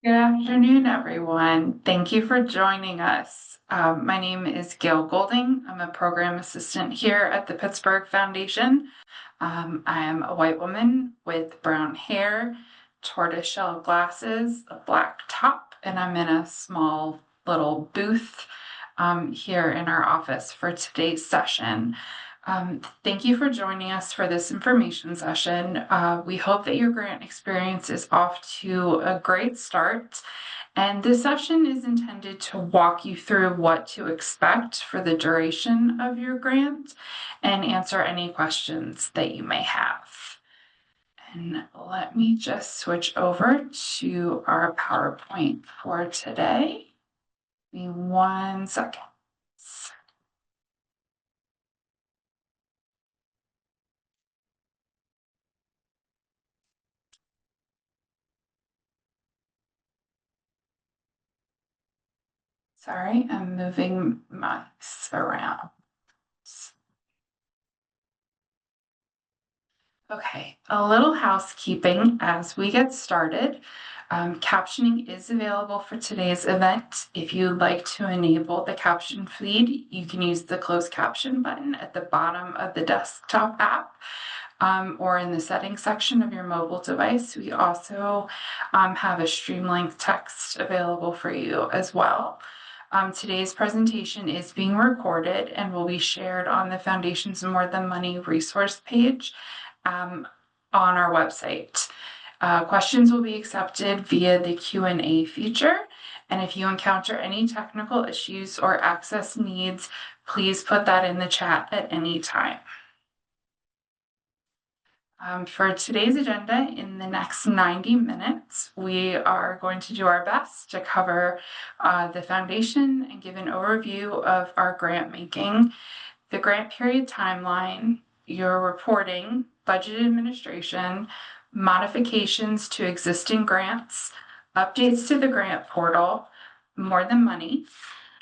Good afternoon, everyone. Thank you for joining us. My name is Gail Golding. I'm a program assistant here at the Pittsburgh Foundation. I am a white woman with brown hair, tortoiseshell glasses, a black top, and I'm in a small little booth here in our office for today's session. Thank you for joining us for this information session. We hope that your grant experience is off to a great start. And this session is intended to walk you through what to expect for the duration of your grant and answer any questions that you may have. And let me just switch over to our PowerPoint for today. Give me 1 second. Sorry, I'm moving mice around. Okay, a little housekeeping as we get started. Captioning is available for today's event. If you'd like to enable the caption feed, you can use the closed caption button at the bottom of the desktop app or in the settings section of your mobile device. We also have a Streamlink text available for you as well. Today's presentation is being recorded and will be shared on the Foundation's More Than Money resource page on our website. Questions will be accepted via the Q&A feature. And if you encounter any technical issues or access needs, please put that in the chat at any time. For today's agenda, in the next 90 minutes, we are going to do our best to cover the foundation and give an overview of our grant making, the grant period timeline, your reporting, budget administration, modifications to existing grants, updates to the grant portal, More Than Money,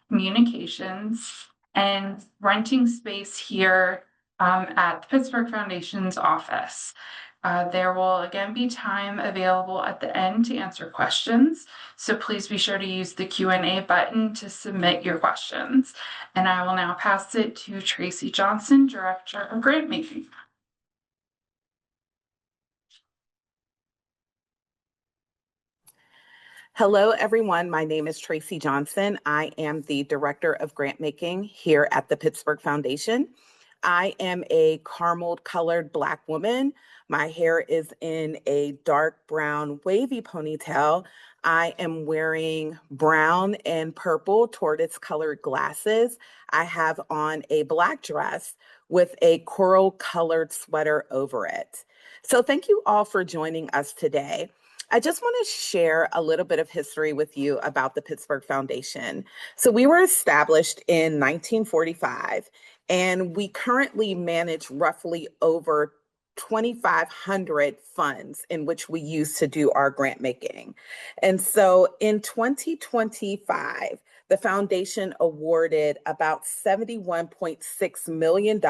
communications, and renting space here at the Pittsburgh Foundation's office. There will again be time available at the end to answer questions, so please be sure to use the Q&A button to submit your questions. And I will now pass it to Tracy Johnson, Director of Grant Making. Hello, everyone. My name is Tracy Johnson. I am the Director of Grant Making here at the Pittsburgh Foundation. I am a caramel-colored Black woman. My hair is in a dark brown wavy ponytail. I am wearing brown and purple tortoise-colored glasses. I have on a black dress with a coral-colored sweater over it. So thank you all for joining us today. I just want to share a little bit of history with you about the Pittsburgh Foundation. So we were established in 1945, and we currently manage roughly over 2,500 funds in which we use to do our grant making. And so in 2025, the foundation awarded about $71.6 million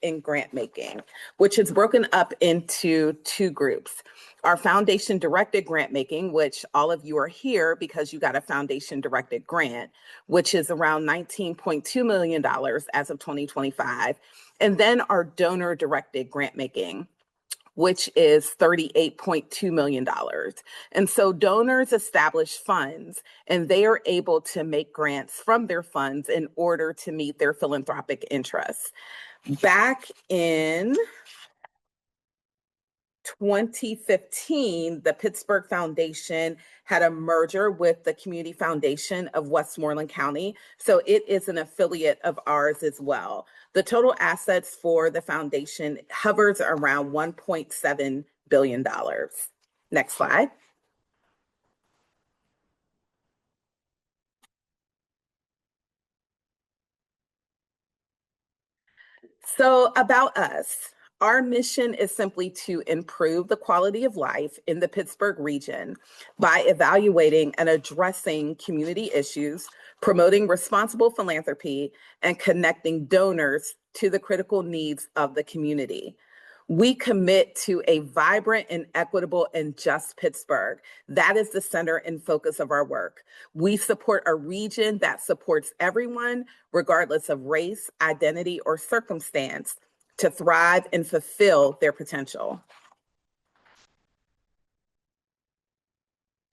in grant making, which is broken up into two groups. Our foundation directed grant making, which all of you are here because you got a foundation directed grant, which is around $19.2 million as of 2025. And then our donor directed grant making, which is $38.2 million. And so donors establish funds and they are able to make grants from their funds in order to meet their philanthropic interests. Back in 2015, the Pittsburgh Foundation had a merger with the Community Foundation of Westmoreland County. So it is an affiliate of ours as well. The total assets for the foundation hovers around $1.7 billion. Next slide. So about us. Our mission is simply to improve the quality of life in the Pittsburgh region by evaluating and addressing community issues, promoting responsible philanthropy, and connecting donors to the critical needs of the community. We commit to a vibrant and equitable and just Pittsburgh. That is the center and focus of our work. We support a region that supports everyone, regardless of race, identity, or circumstance, to thrive and fulfill their potential.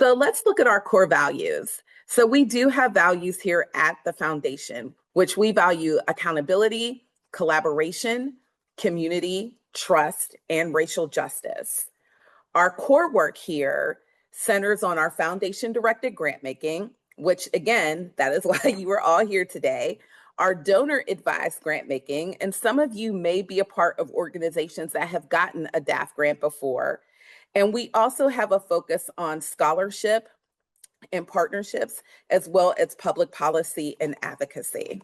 So let's look at our core values. So we do have values here at the foundation, which we value accountability, collaboration, community, trust, and racial justice. Our core work here centers on our foundation directed grant making, which again, that is why you are all here today, our donor advised grant making, and some of you may be a part of organizations that have gotten a DAF grant before. And we also have a focus on scholarship and partnerships, as well as public policy and advocacy.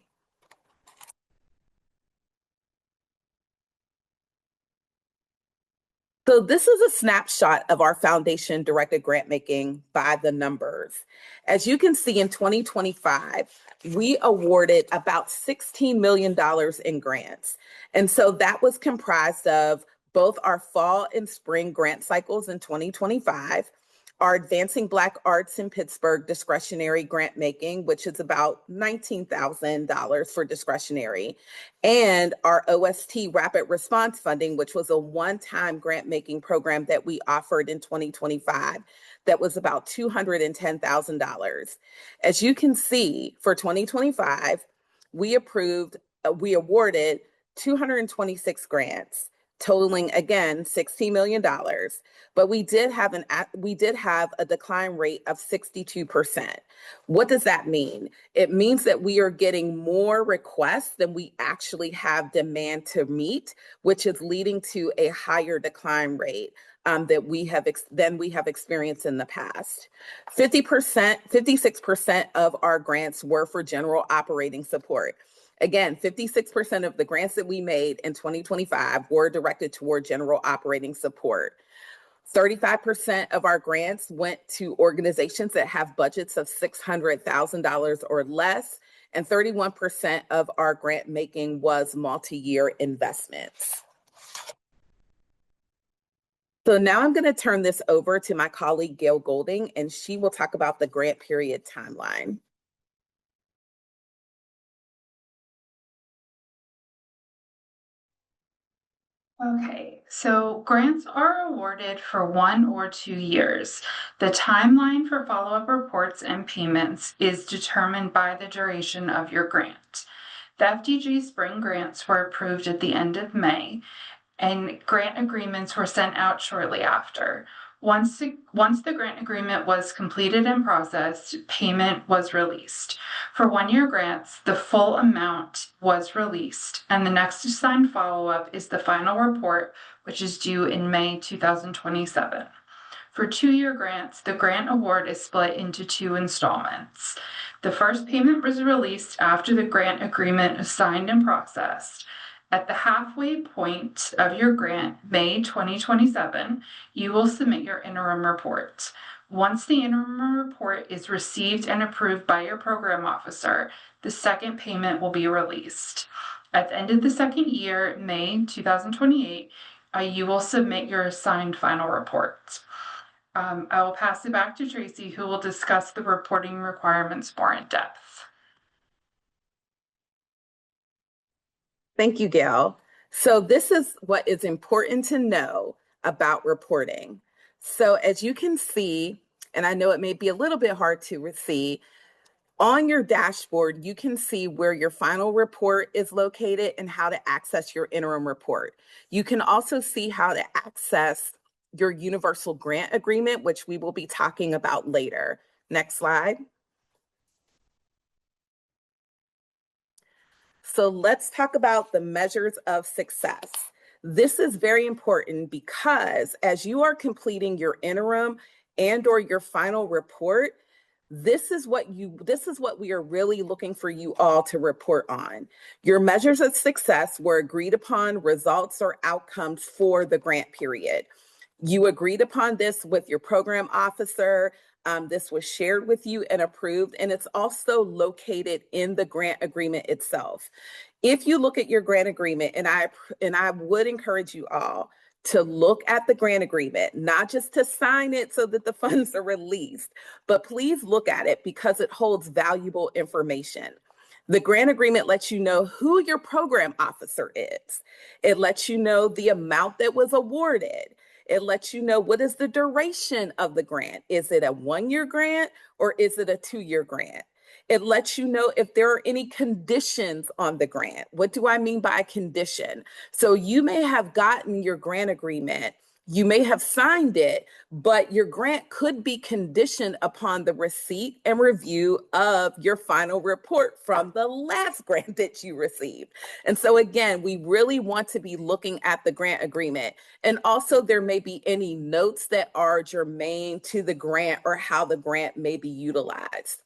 So this is a snapshot of our foundation directed grant making by the numbers. As you can see, in 2025, we awarded about $16 million in grants. And so that was comprised of both our fall and spring grant cycles in 2025, our Advancing Black Arts in Pittsburgh discretionary grant making, which is about $19,000 for discretionary, and our OST rapid response funding, which was a one-time grant making program that we offered in 2025 that was about $210,000. As you can see, for 2025, we awarded 226 grants, totaling again $16 million, but we did have a decline rate of 62%. What does that mean? It means that we are getting more requests than we actually have demand to meet, which is leading to a higher decline rate than we have experienced in the past. 56% of our grants were for general operating support. Again, 56% of the grants that we made in 2025 were directed toward general operating support. 35% of our grants went to organizations that have budgets of $600,000 or less, and 31% of our grant making was multi-year investments. So now I'm going to turn this over to my colleague, Gail Golding, and she will talk about the grant period timeline. Okay, so grants are awarded for 1 or 2 years. The timeline for follow-up reports and payments is determined by the duration of your grant. The FDG spring grants were approved at the end of May, and grant agreements were sent out shortly after. Once the grant agreement was completed and processed, payment was released. For 1-year grants, the full amount was released, and the next assigned follow-up is the final report, which is due in May 2027. For 2-year grants, the grant award is split into 2 installments. The first payment was released after the grant agreement is signed and processed. At the halfway point of your grant, May 2027, you will submit your interim report. Once the interim report is received and approved by your program officer, the second payment will be released. At the end of the second year, May 2028, you will submit your assigned final report. I will pass it back to Tracy, who will discuss the reporting requirements more in depth. Thank you, Gail. So this is what is important to know about reporting. So as you can see, and I know it may be a little bit hard to see, on your dashboard, you can see where your final report is located and how to access your interim report. You can also see how to access your universal grant agreement, which we will be talking about later. Next slide. So let's talk about the measures of success. This is very important because as you are completing your interim and or your final report, this is what we are really looking for you all to report on. Your measures of success were agreed upon results or outcomes for the grant period. You agreed upon this with your program officer. This was shared with you and approved, and it's also located in the grant agreement itself. If you look at your grant agreement, and I would encourage you all to look at the grant agreement, not just to sign it so that the funds are released, but please look at it because it holds valuable information. The grant agreement lets you know who your program officer is. It lets you know the amount that was awarded. It lets you know what is the duration of the grant. Is it a 1-year grant or is it a 2-year grant? It lets you know if there are any conditions on the grant. What do I mean by a condition? So you may have gotten your grant agreement, you may have signed it, but your grant could be conditioned upon the receipt and review of your final report from the last grant that you received. And so again, we really want to be looking at the grant agreement. And also there may be any notes that are germane to the grant or how the grant may be utilized.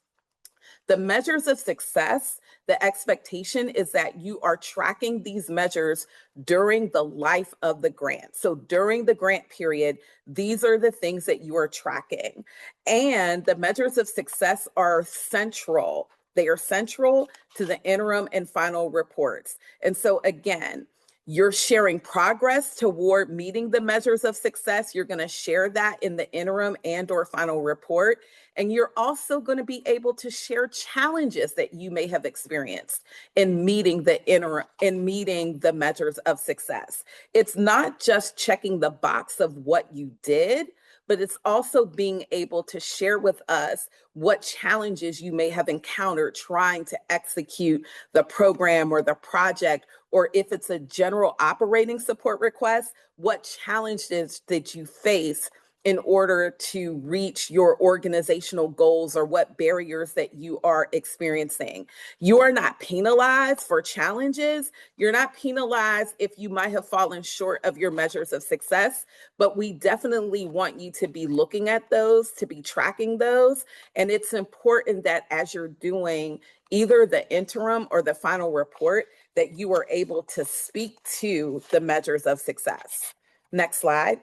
The measures of success, the expectation is that you are tracking these measures during the life of the grant. So during the grant period, these are the things that you are tracking. And the measures of success are central. They are central to the interim and final reports. And so again, you're sharing progress toward meeting the measures of success. You're going to share that in the interim and or final report. And you're also going to be able to share challenges that you may have experienced in meeting the measures of success. It's not just checking the box of what you did, but it's also being able to share with us what challenges you may have encountered trying to execute the program or the project, or if it's a general operating support request, what challenges did you face in order to reach your organizational goals or what barriers that you are experiencing. You are not penalized for challenges. You're not penalized if you might have fallen short of your measures of success, but we definitely want you to be looking at those, to be tracking those. And it's important that as you're doing either the interim or the final report, that you are able to speak to the measures of success. Next slide.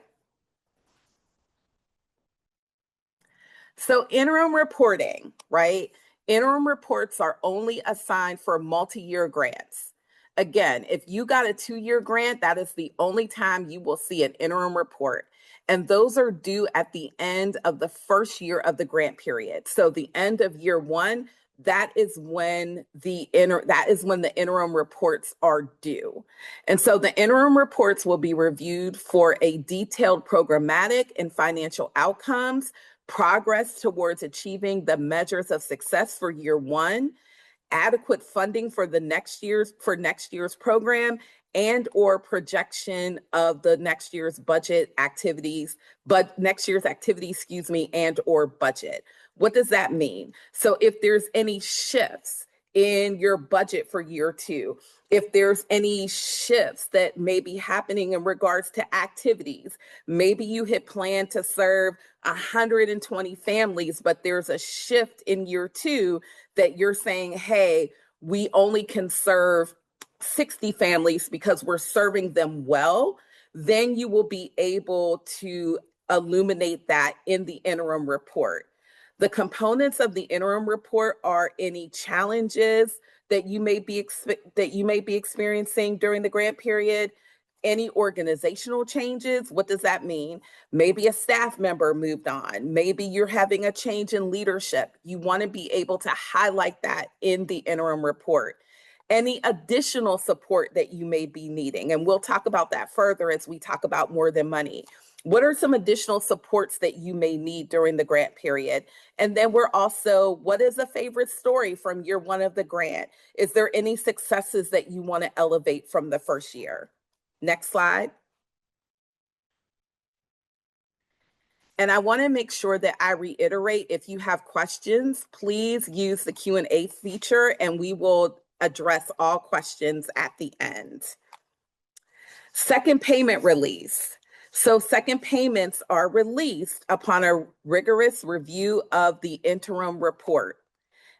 So interim reporting, right? Interim reports are only assigned for multi-year grants. Again, if you got a 2-year grant, that is the only time you will see an interim report. And those are due at the end of the first year of the grant period. So the end of year 1, that is when the interim reports are due. And so the interim reports will be reviewed for a detailed programmatic and financial outcomes, progress towards achieving the measures of success for year 1, adequate funding for next year's program, and or projection of the next year's activities, and or budget. What does that mean? So if there's any shifts in your budget for year 2, if there's any shifts that may be happening in regards to activities, maybe you had planned to serve 120 families, but there's a shift in year 2 that you're saying, hey, we only can serve 60 families because we're serving them well, then you will be able to illuminate that in the interim report. The components of the interim report are any challenges that you may be experiencing during the grant period, any organizational changes. What does that mean? Maybe a staff member moved on. Maybe you're having a change in leadership. You want to be able to highlight that in the interim report. Any additional support that you may be needing. And we'll talk about that further as we talk about More Than Money. What are some additional supports that you may need during the grant period? And then what is a favorite story from year 1 of the grant? Is there any successes that you want to elevate from the first year? Next slide. And I want to make sure that I reiterate, if you have questions, please use the Q&A feature and we will address all questions at the end. Second payment release. So second payments are released upon a rigorous review of the interim report.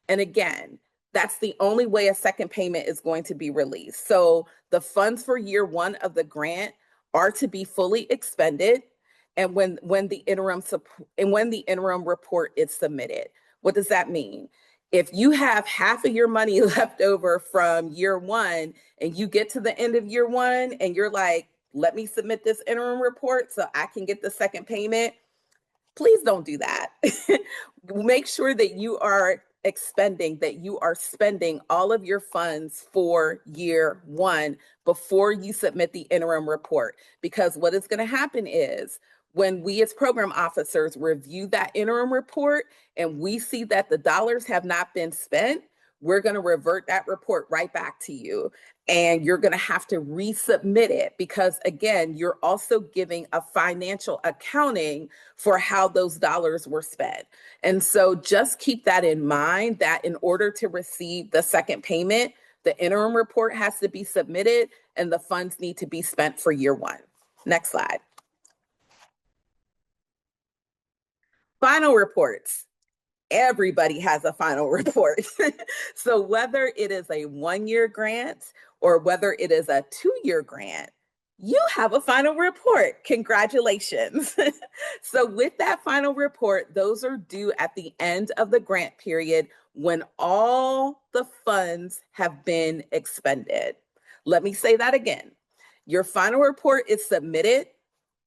And again, that's the only way a second payment is going to be released. So the funds for year 1 of the grant are to be fully expended, and when the interim report is submitted. What does that mean? If you have half of your money left over from year 1 and you get to the end of year 1 and you're like, let me submit this interim report so I can get the second payment. Please don't do that. Make sure that you are spending all of your funds for year one before you submit the interim report. Because what is going to happen is when we as program officers review that interim report and we see that the dollars have not been spent, we're going to revert that report right back to you. And you're going to have to resubmit it because, again, you're also giving a financial accounting for how those dollars were spent. And so just keep that in mind, that in order to receive the second payment, the interim report has to be submitted and the funds need to be spent for year one. Next slide. Final reports. Everybody has a final report. So whether it is a 1-year grant or whether it is a 2-year grant, you have a final report. Congratulations. So with that final report, those are due at the end of the grant period when all the funds have been expended. Let me say that again. Your final report is submitted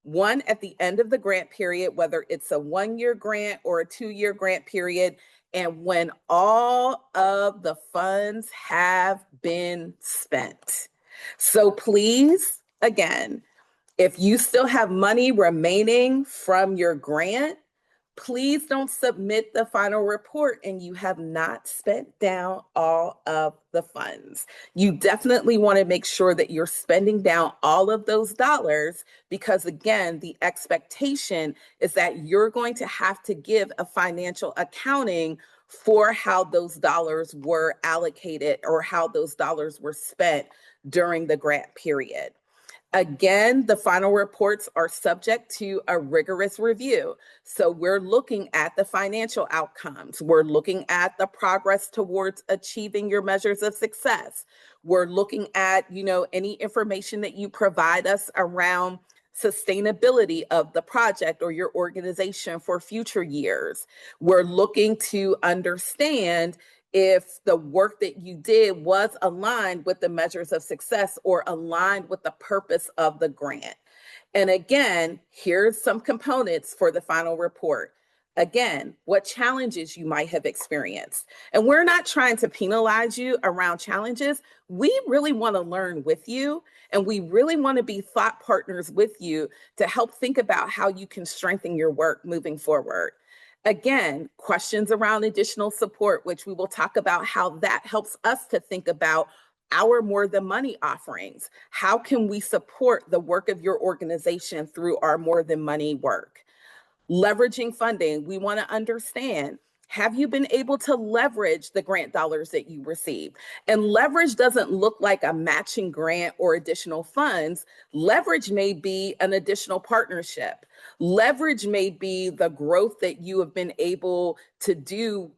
one at the end of the grant period, whether it's a 1-year grant or a 2-year grant period, and when all of the funds have been spent. So please, again, if you still have money remaining from your grant, please don't submit the final report and you have not spent down all of the funds. You definitely want to make sure that you're spending down all of those dollars because, again, the expectation is that you're going to have to give a financial accounting for how those dollars were allocated or how those dollars were spent during the grant period. Again, the final reports are subject to a rigorous review. So we're looking at the financial outcomes. We're looking at the progress towards achieving your measures of success. We're looking at, any information that you provide us around sustainability of the project or your organization for future years. We're looking to understand if the work that you did was aligned with the measures of success or aligned with the purpose of the grant. And again, here's some components for the final report. Again, what challenges you might have experienced. And we're not trying to penalize you around challenges. We really want to learn with you, and we really want to be thought partners with you to help think about how you can strengthen your work moving forward. Again, questions around additional support, which we will talk about how that helps us to think about our More Than Money offerings. How can we support the work of your organization through our More Than Money work? Leveraging funding, we want to understand, have you been able to leverage the grant dollars that you receive? And leverage doesn't look like a matching grant or additional funds. Leverage may be an additional partnership. Leverage may be the growth that you have been able to do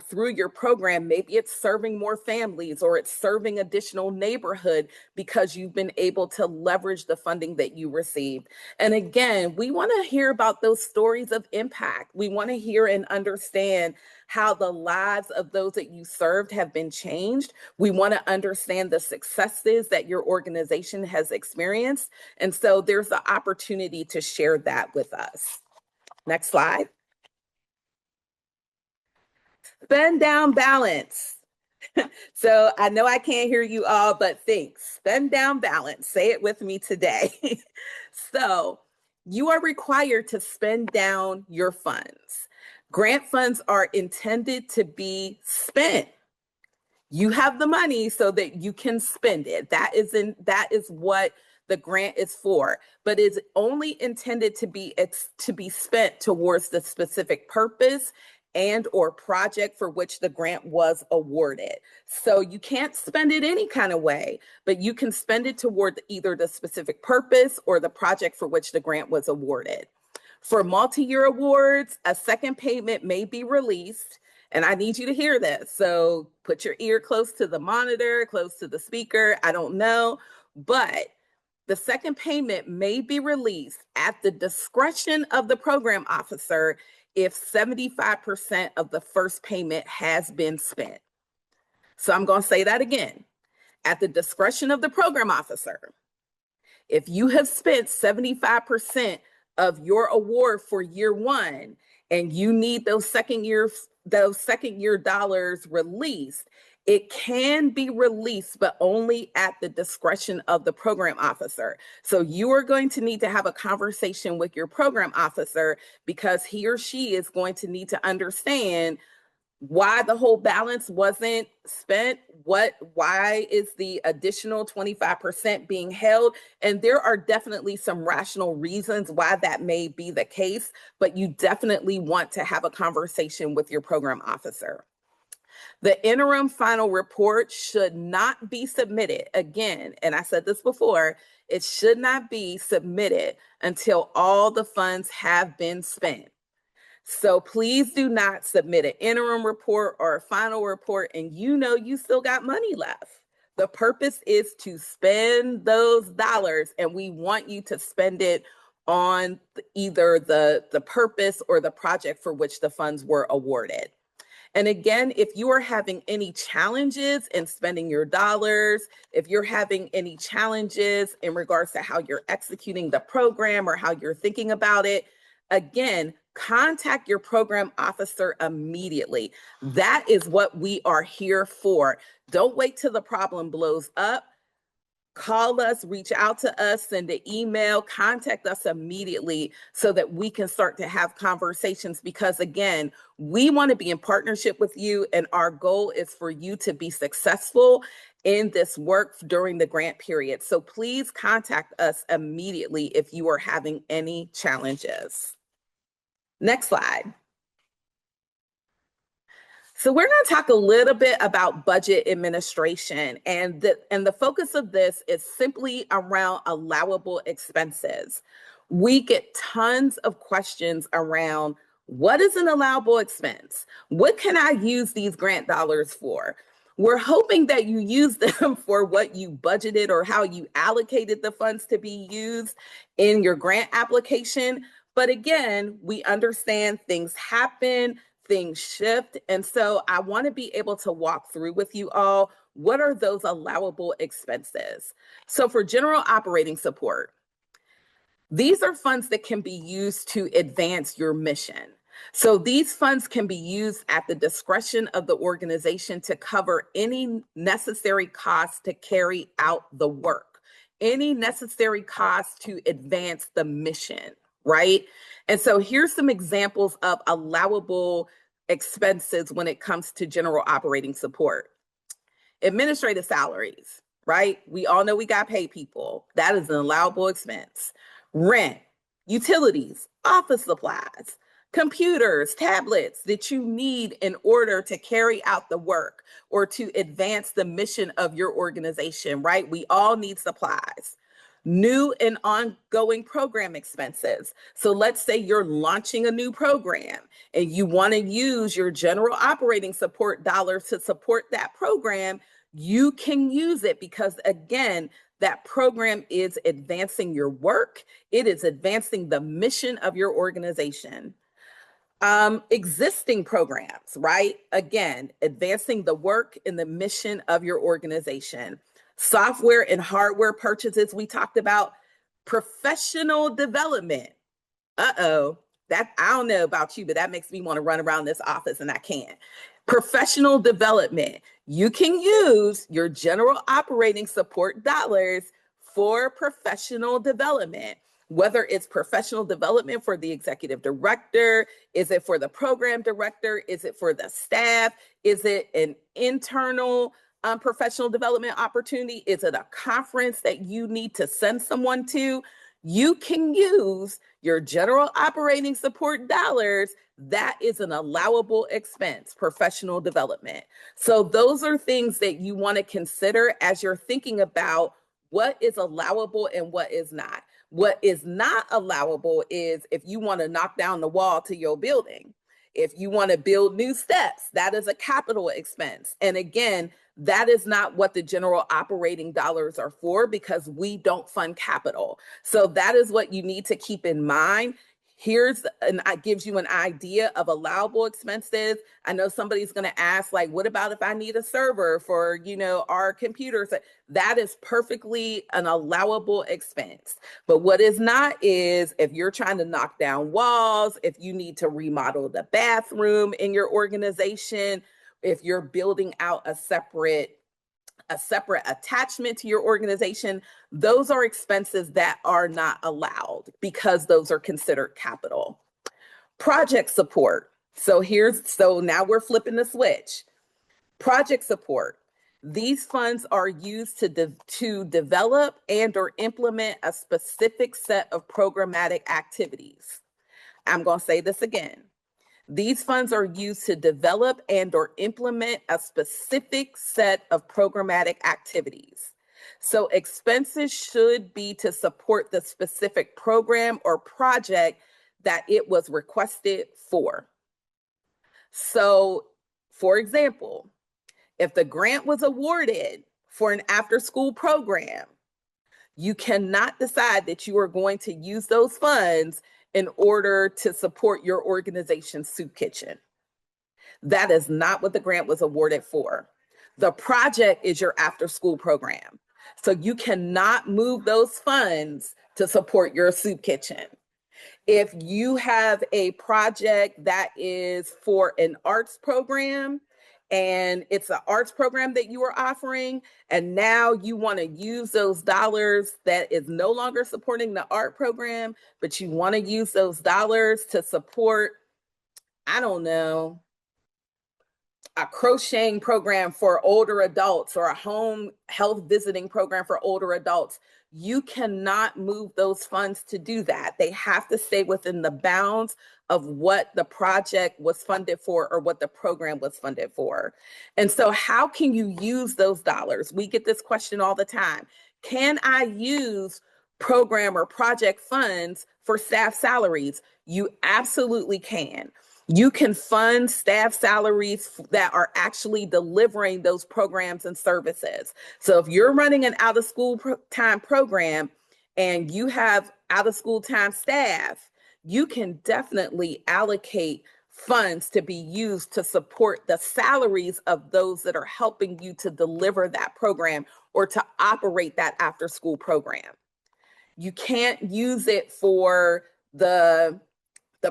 through your program. Maybe it's serving more families or it's serving additional neighborhood because you've been able to leverage the funding that you received. And again, we want to hear about those stories of impact. We want to hear and understand how the lives of those that you served have been changed. We want to understand the successes that your organization has experienced. And so there's the opportunity to share that with us. Next slide. Spend down balance. So I know I can't hear you all, but think, spend down balance. Say it with me today. So you are required to spend down your funds. Grant funds are intended to be spent. You have the money so that you can spend it. That is what the grant is for, but it's only intended to be spent towards the specific purpose and or project for which the grant was awarded. So you can't spend it any kind of way, but you can spend it toward either the specific purpose or the project for which the grant was awarded. For multi-year awards, a second payment may be released, and I need you to hear this. So put your ear close to the monitor, close to the speaker. I don't know, but the second payment may be released at the discretion of the program officer if 75% of the first payment has been spent. So I'm going to say that again. At the discretion of the program officer, If you have spent 75% of your award for year one and you need those second year dollars released, it can be released, but only at the discretion of the program officer. So you are going to need to have a conversation with your program officer because he or she is going to need to understand why the whole balance wasn't spent, why is the additional 25% being held? And there are definitely some rational reasons why that may be the case, but you definitely want to have a conversation with your program officer. The interim final report should not be submitted again, and I said this before, it should not be submitted until all the funds have been spent. So please do not submit an interim report or a final report and you know you still got money left. The purpose is to spend those dollars and we want you to spend it on either the purpose or the project for which the funds were awarded. And again, if you are having any challenges in spending your dollars, if you're having any challenges in regards to how you're executing the program or how you're thinking about it, again, contact your program officer immediately. That is what we are here for. Don't wait till the problem blows up. Call us, reach out to us, send an email, contact us immediately so that we can start to have conversations because again, we want to be in partnership with you and our goal is for you to be successful in this work during the grant period. So please contact us immediately if you are having any challenges. Next slide. So we're going to talk a little bit about budget administration, and the focus of this is simply around allowable expenses. We get tons of questions around what is an allowable expense? What can I use these grant dollars for? We're hoping that you use them for what you budgeted or how you allocated the funds to be used in your grant application. But again, we understand things happen, things shift. And so I want to be able to walk through with you all, what are those allowable expenses? So for general operating support, these are funds that can be used to advance your mission. So these funds can be used at the discretion of the organization to cover any necessary costs to carry out the work, any necessary costs to advance the mission, right? And so here's some examples of allowable expenses when it comes to general operating support. Administrative salaries, right? We all know we got to pay people. That is an allowable expense. Rent, utilities, office supplies, computers, tablets that you need in order to carry out the work or to advance the mission of your organization, right? We all need supplies. New and ongoing program expenses. So let's say you're launching a new program and you want to use your general operating support dollars to support that program, you can use it because again, that program is advancing your work. It is advancing the mission of your organization. Existing programs, right? Again, advancing the work and the mission of your organization. Software and hardware purchases, we talked about. Professional development. That I don't know about you, but that makes me want to run around this office and I can't. Professional development. You can use your general operating support dollars for professional development. Whether it's professional development for the executive director, is it for the program director, is it for the staff, is it an internal professional development opportunity, is it a conference that you need to send someone to? You can use your general operating support dollars. That is an allowable expense, professional development. So those are things that you want to consider as you're thinking about what is allowable and what is not. What is not allowable is if you want to knock down the wall to your building. If you want to build new steps, that is a capital expense. And again, that is not what the general operating dollars are for because we don't fund capital. So that is what you need to keep in mind. And it gives you an idea of allowable expenses. I know somebody's going to ask, like, what about if I need a server for, our computers? That is perfectly an allowable expense. But what is not is if you're trying to knock down walls, if you need to remodel the bathroom in your organization, if you're building out a separate attachment to your organization, those are expenses that are not allowed because those are considered capital. Project support. So now we're flipping the switch. Project support. These funds are used to develop and or implement a specific set of programmatic activities. I'm going to say this again. These funds are used to develop and or implement a specific set of programmatic activities. So expenses should be to support the specific program or project that it was requested for. So, for example, if the grant was awarded for an after-school program, you cannot decide that you are going to use those funds in order to support your organization's soup kitchen. That is not what the grant was awarded for. The project is your after-school program. So you cannot move those funds to support your soup kitchen. If you have a project that is for an arts program, and it's an arts program that you are offering, and now you want to use those dollars that is no longer supporting the art program, but you want to use those dollars to support, I don't know, a crocheting program for older adults or a home health visiting program for older adults, you cannot move those funds to do that. They have to stay within the bounds of what the project was funded for or what the program was funded for. And so how can you use those dollars? We get this question all the time. Can I use program or project funds for staff salaries? You absolutely can. You can fund staff salaries that are actually delivering those programs and services. So if you're running an out of school time program and you have out of school time staff, you can definitely allocate funds to be used to support the salaries of those that are helping you to deliver that program or to operate that after school program. You can't use it for the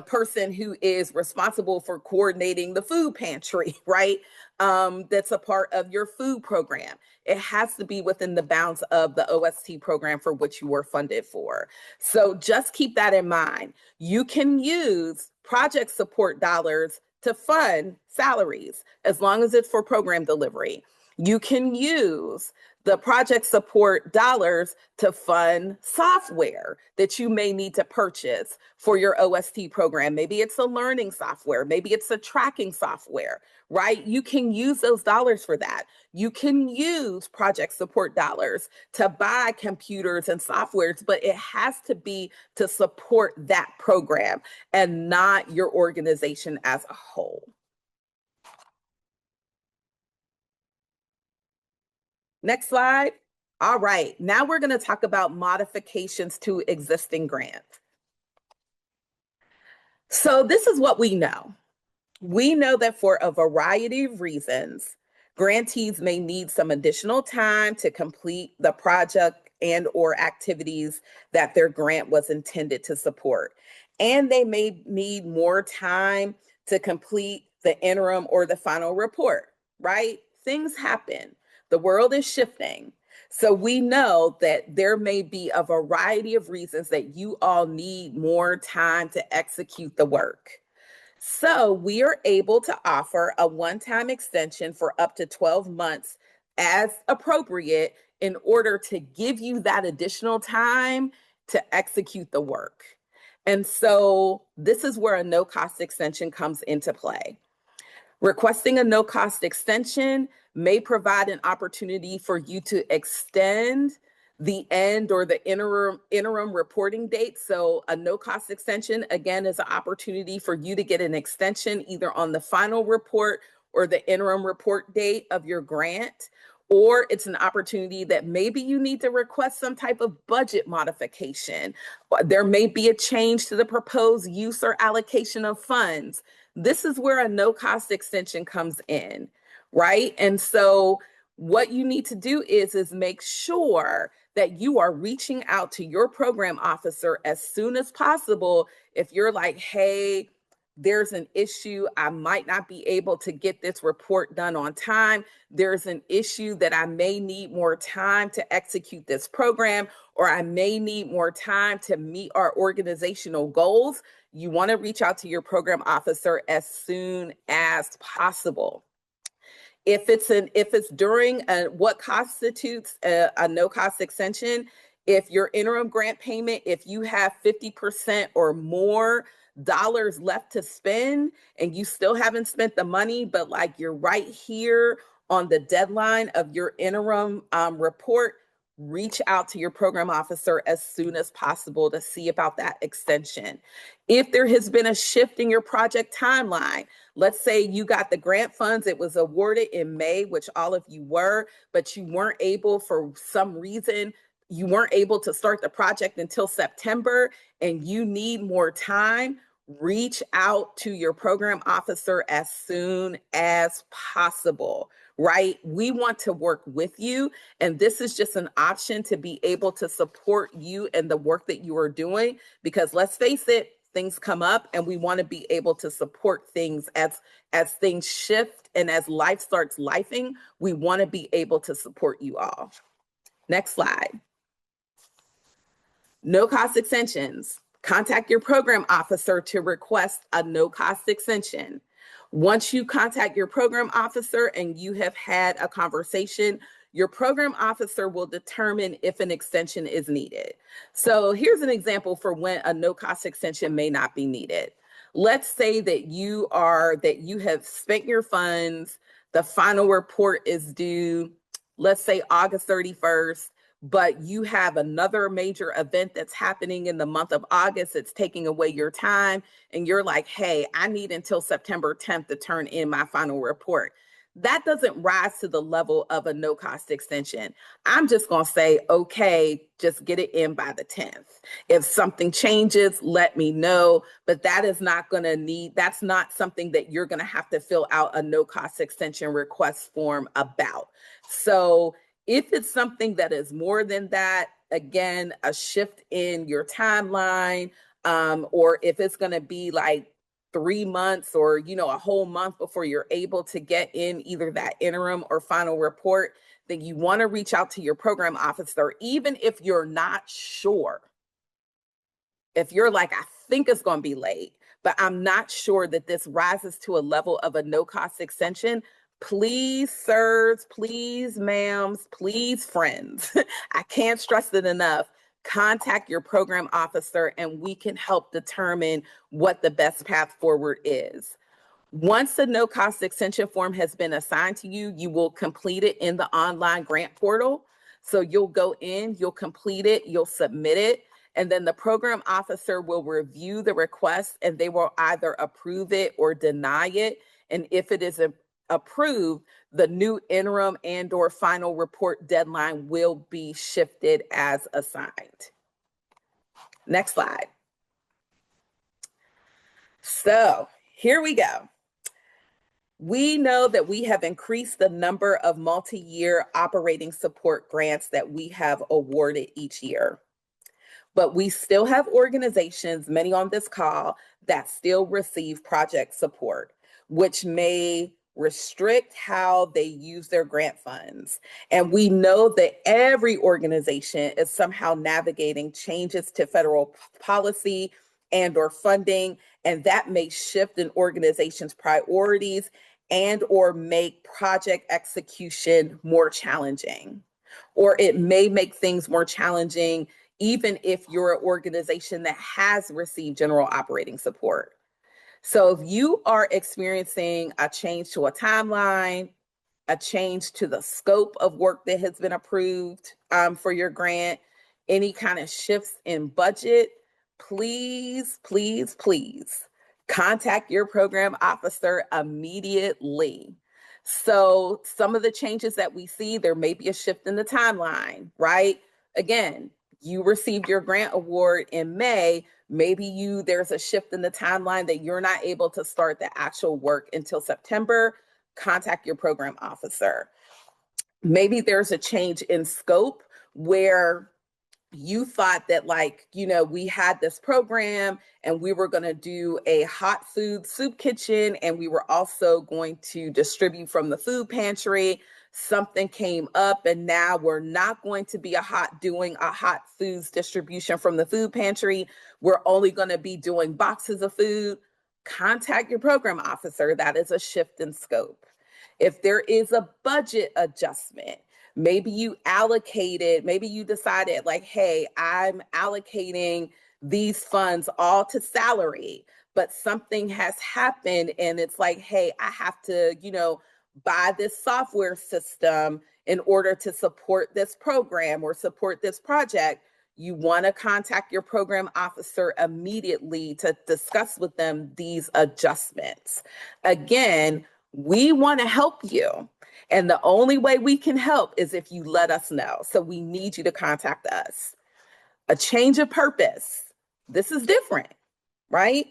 person who is responsible for coordinating the food pantry, right? That's a part of your food program. It has to be within the bounds of the OST program for which you were funded for. So just keep that in mind. You can use project support dollars to fund salaries as long as it's for program delivery. You can use the project support dollars to fund software that you may need to purchase for your OST program. Maybe it's a learning software, maybe it's a tracking software, right? You can use those dollars for that. You can use project support dollars to buy computers and softwares, but it has to be to support that program and not your organization as a whole. Next slide. All right, now we're going to talk about modifications to existing grants. So this is what we know. We know that for a variety of reasons, grantees may need some additional time to complete the project and or activities that their grant was intended to support. And they may need more time to complete the interim or the final report, right? Things happen. The world is shifting. So we know that there may be a variety of reasons that you all need more time to execute the work. So we are able to offer a one-time extension for up to 12 months as appropriate in order to give you that additional time to execute the work. And so this is where a no-cost extension comes into play. Requesting a no-cost extension may provide an opportunity for you to extend the end or the interim reporting date. So a no-cost extension, again, is an opportunity for you to get an extension either on the final report or the interim report date of your grant, or it's an opportunity that maybe you need to request some type of budget modification. There may be a change to the proposed use or allocation of funds. This is where a no cost extension comes in, right? And so what you need to do is make sure that you are reaching out to your program officer as soon as possible. If you're like, hey, there's an issue, I might not be able to get this report done on time. There's an issue that I may need more time to execute this program, or I may need more time to meet our organizational goals. You want to reach out to your program officer as soon as possible. If it's during what constitutes a no cost extension, if your interim grant payment, if you have 50% or more dollars left to spend and you still haven't spent the money, but like you're right here on the deadline of your interim report, reach out to your program officer as soon as possible to see about that extension. If there has been a shift in your project timeline, let's say you got the grant funds, it was awarded in May, which all of you were, but you weren't able, for some reason, you weren't able to start the project until September and you need more time, reach out to your program officer as soon as possible, right? We want to work with you, and this is just an option to be able to support you and the work that you are doing, because let's face it, things come up and we want to be able to support things as things shift and as life starts lifing. We want to be able to support you all. Next slide. No cost extensions. Contact your program officer to request a no cost extension. Once you contact your program officer and you have had a conversation, your program officer will determine if an extension is needed. So here's an example for when a no cost extension may not be needed. Let's say that you have spent your funds, the final report is due, let's say August 31st, but you have another major event that's happening in the month of August. It's taking away your time. And you're like, hey, I need until September 10th to turn in my final report. That doesn't rise to the level of a no cost extension. I'm just going to say, okay, just get it in by the 10th. If something changes, let me know. But that is not going to that's not something that you're going to have to fill out a no cost extension request form about. So if it's something that is more than that, again, a shift in your timeline, or if it's going to be like 3 months or, a whole month before you're able to get in either that interim or final report, then you want to reach out to your program officer, even if you're not sure. If you're like, I think it's going to be late, but I'm not sure that this rises to a level of a no cost extension, please, sirs, please, ma'ams, please, friends. I can't stress it enough. Contact your program officer and we can help determine what the best path forward is. Once the no cost extension form has been assigned to you, you will complete it in the online grant portal. So you'll go in, you'll complete it, you'll submit it, and then the program officer will review the request and they will either approve it or deny it. And if it is approved, the new interim and or final report deadline will be shifted as assigned. Next slide. So here we go. We know that we have increased the number of multi-year operating support grants that we have awarded each year. But we still have organizations, many on this call, that still receive project support, which may restrict how they use their grant funds. And we know that every organization is somehow navigating changes to federal policy and or funding, and that may shift an organization's priorities and or make project execution more challenging. Or it may make things more challenging even if you're an organization that has received general operating support. So if you are experiencing a change to a timeline, a change to the scope of work that has been approved for your grant, any kind of shifts in budget, please, please, please contact your program officer immediately. So some of the changes that we see, there may be a shift in the timeline, right? Again, you received your grant award in May. Maybe there's a shift in the timeline that you're not able to start the actual work until September. Contact your program officer. Maybe there's a change in scope where you thought that, like, we had this program and we were going to do a hot food soup kitchen and we were also going to distribute from the food pantry. Something came up and now we're not going to be doing a hot foods distribution from the food pantry. We're only going to be doing boxes of food. Contact your program officer. That is a shift in scope. If there is a budget adjustment, maybe you decided, like, hey, I'm allocating these funds all to salary, but something has happened and it's like, hey, I have to, buy this software system in order to support this program or support this project. You want to contact your program officer immediately to discuss with them these adjustments. Again, we want to help you. And the only way we can help is if you let us know. So we need you to contact us. A change of purpose. This is different, right?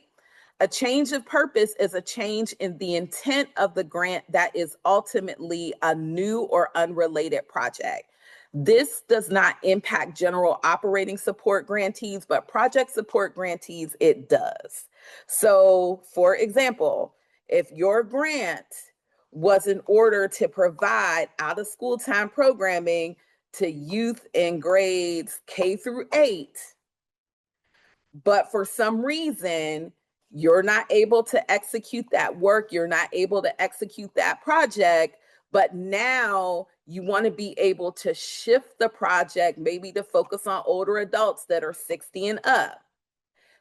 A change of purpose is a change in the intent of the grant that is ultimately a new or unrelated project. This does not impact general operating support grantees, but project support grantees, it does. So, for example, if your grant was in order to provide out of school time programming to youth in grades K through 8, but for some reason, you're not able to execute that work, you're not able to execute that project, but now you want to be able to shift the project, maybe to focus on older adults that are 60 and up.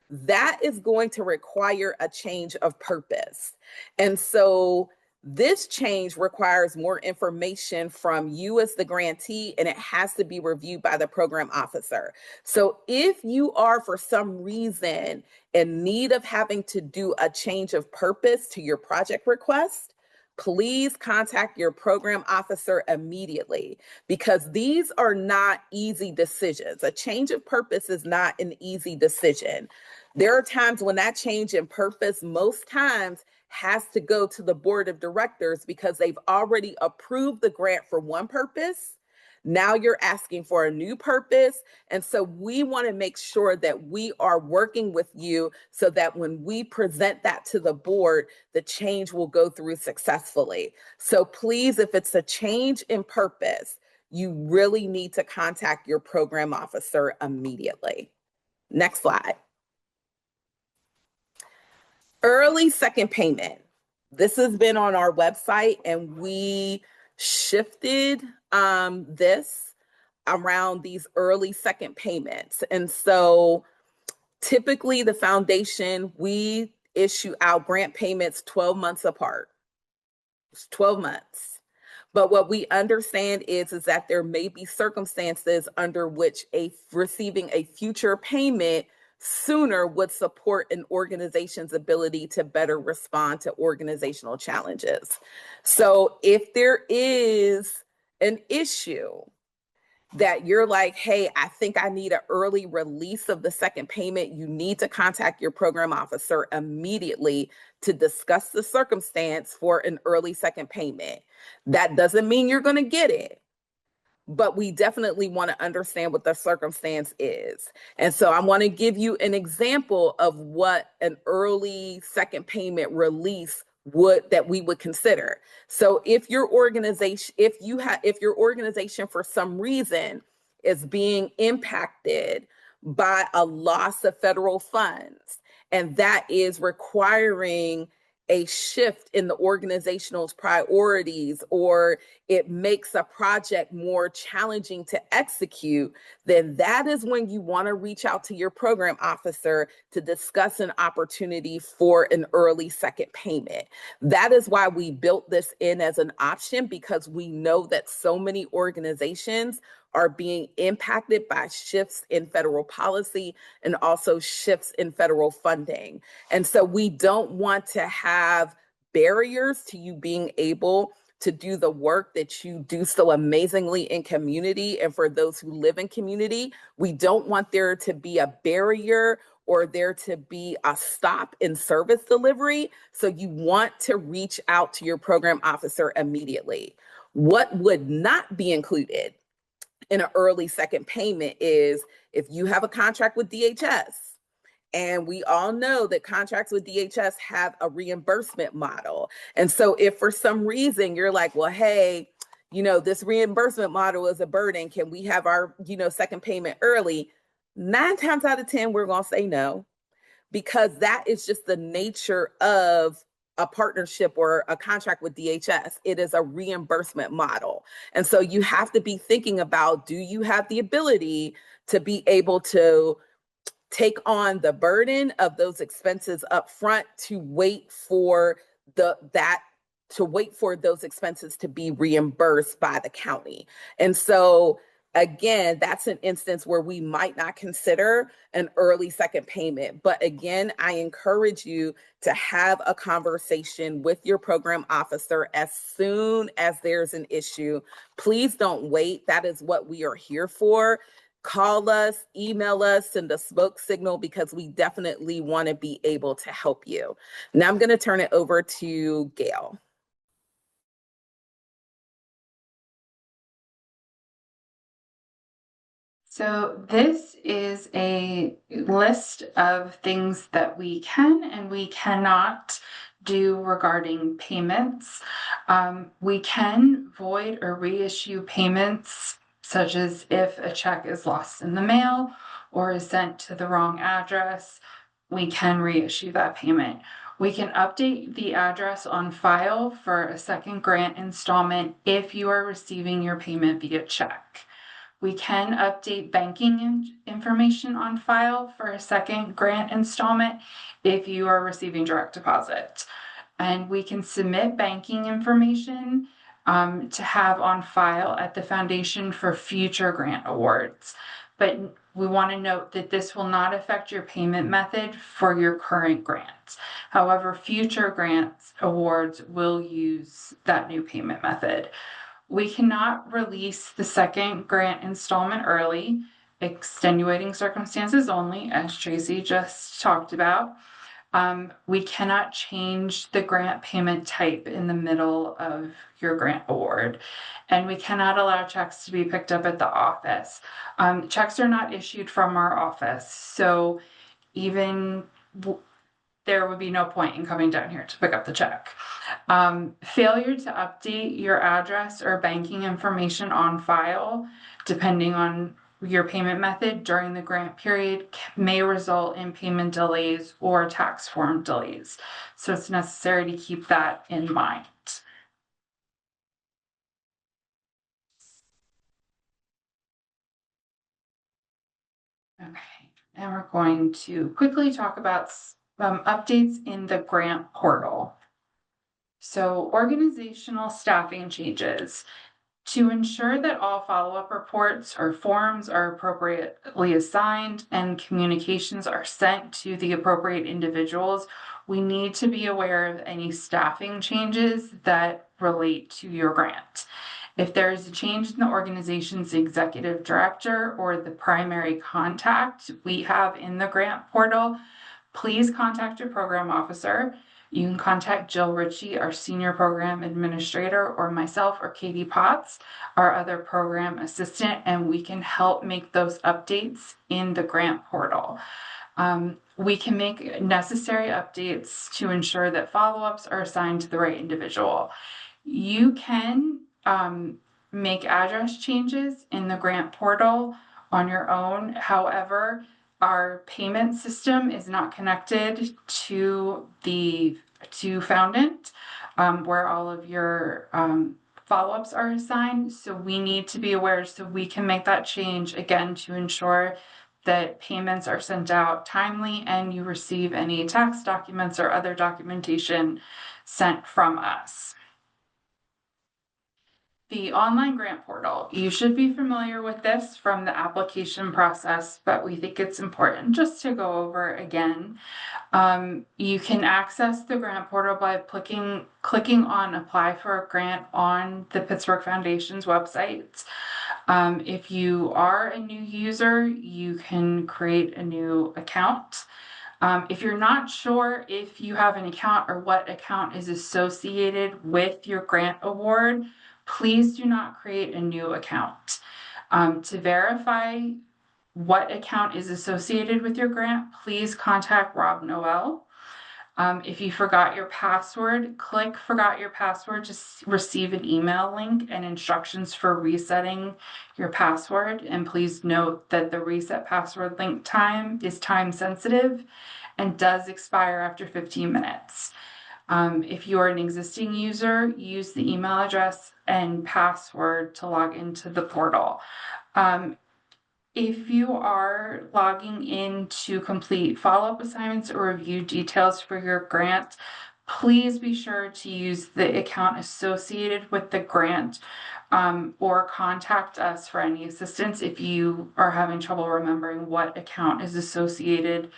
That is going to require a change of purpose. And so this change requires more information from you as the grantee, and it has to be reviewed by the program officer. So if you are, for some reason, in need of having to do a change of purpose to your project request, please contact your program officer immediately, because these are not easy decisions. A change of purpose is not an easy decision. There are times when that change in purpose, most times, has to go to the board of directors because they've already approved the grant for one purpose. Now you're asking for a new purpose. And so we want to make sure that we are working with you so that when we present that to the board, the change will go through successfully. So please, if it's a change in purpose, you really need to contact your program officer immediately. Next slide. Early second payment. This has been on our website and we shifted this around these early second payments. And so typically the foundation, we issue out grant payments 12 months apart. It's 12 months. But what we understand is that there may be circumstances under which receiving a future payment sooner would support an organization's ability to better respond to organizational challenges. So if there is an issue that you're like, hey, I think I need an early release of the second payment, you need to contact your program officer immediately to discuss the circumstance for an early second payment. That doesn't mean you're going to get it, but we definitely want to understand what the circumstance is. And so I want to give you an example of what an early second payment release that we would consider. So if your organization, if your organization for some reason is being impacted by a loss of federal funds, and that is requiring a shift in the organization's priorities, or it makes a project more challenging to execute, then that is when you want to reach out to your program officer to discuss an opportunity for an early second payment. That is why we built this in as an option, because we know that so many organizations are being impacted by shifts in federal policy and also shifts in federal funding. And so we don't want to have barriers to you being able to do the work that you do so amazingly in community. And for those who live in community, we don't want there to be a barrier or there to be a stop in service delivery. So you want to reach out to your program officer immediately. What would not be included in an early second payment is if you have a contract with DHS, and we all know that contracts with DHS have a reimbursement model. And so if for some reason you're like, well, hey, this reimbursement model is a burden, can we have our, second payment early? 9 times out of 10, we're going to say no, because that is just the nature of a partnership or a contract with DHS. It is a reimbursement model. And so you have to be thinking about, do you have the ability to be able to take on the burden of those expenses up front to wait for those expenses to be reimbursed by the county. And so again, that's an instance where we might not consider an early second payment. But again, I encourage you to have a conversation with your program officer as soon as there's an issue. Please don't wait. That is what we are here for. Call us, email us, send a smoke signal, because we definitely want to be able to help you. Now I'm going to turn it over to Gail. So this is a list of things that we can and we cannot do regarding payments. We can void or reissue payments, such as if a check is lost in the mail or is sent to the wrong address, we can reissue that payment. We can update the address on file for a second grant installment if you are receiving your payment via check. We can update banking information on file for a second grant installment if you are receiving direct deposit. And we can submit banking information to have on file at the foundation for future grant awards. But we want to note that this will not affect your payment method for your current grant. However, future grants awards will use that new payment method. We cannot release the second grant installment early, extenuating circumstances only, as Tracy just talked about. We cannot change the grant payment type in the middle of your grant award, and we cannot allow checks to be picked up at the office. Checks are not issued from our office, so even there would be no point in coming down here to pick up the check. Failure to update your address or banking information on file, depending on your payment method during the grant period, may result in payment delays or tax form delays. So it's necessary to keep that in mind. Okay, and we're going to quickly talk about updates in the grant portal. So organizational staffing changes. To ensure that all follow-up reports or forms are appropriately assigned and communications are sent to the appropriate individuals, we need to be aware of any staffing changes that relate to your grant. If there is a change in the organization's executive director or the primary contact we have in the grant portal, please contact your program officer. You can contact Jill Ritchie, our senior program administrator, or myself or Katie Potts, our other program assistant, and we can help make those updates in the grant portal. We can make necessary updates to ensure that follow-ups are assigned to the right individual. You can make address changes in the grant portal on your own. However, our payment system is not connected to Foundant, where all of your follow-ups are assigned. So we need to be aware so we can make that change again to ensure that payments are sent out timely and you receive any tax documents or other documentation sent from us. the online grant portal. You should be familiar with this from the application process, but we think it's important just to go over again. You can access the grant portal by clicking on apply for a grant on the Pittsburgh Foundation's website. If you are a new user, you can create a new account. If you're not sure if you have an account or what account is associated with your grant award, please do not create a new account. To verify what account is associated with your grant, please contact Rob Noel. If you forgot your password, click Forgot Your Password to receive an email link and instructions for resetting your password. And please note that the reset password link time is time sensitive and does expire after 15 minutes. If you are an existing user, use the email address and password to log into the portal. If you are logging in to complete follow-up assignments or review details for your grant, please be sure to use the account associated with the grant, or contact us for any assistance if you are having trouble remembering what account is associated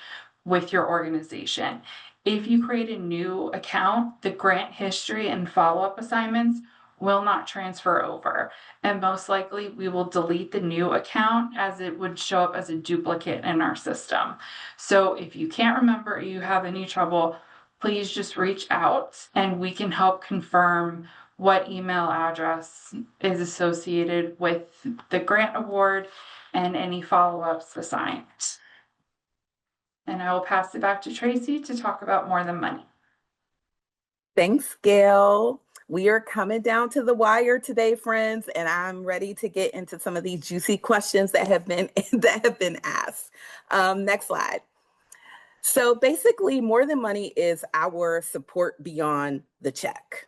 with your organization. If you create a new account, the grant history and follow-up assignments will not transfer over, and most likely we will delete the new account as it would show up as a duplicate in our system. So if you can't remember or you have any trouble, please just reach out and we can help confirm what email address is associated with the grant award and any follow-ups assigned. And I will pass it back to Tracy to talk about More Than Money. Thanks, Gail. We are coming down to the wire today, friends, and I'm ready to get into some of these juicy questions that have been asked. Next slide. So basically, More Than Money is our support beyond the check.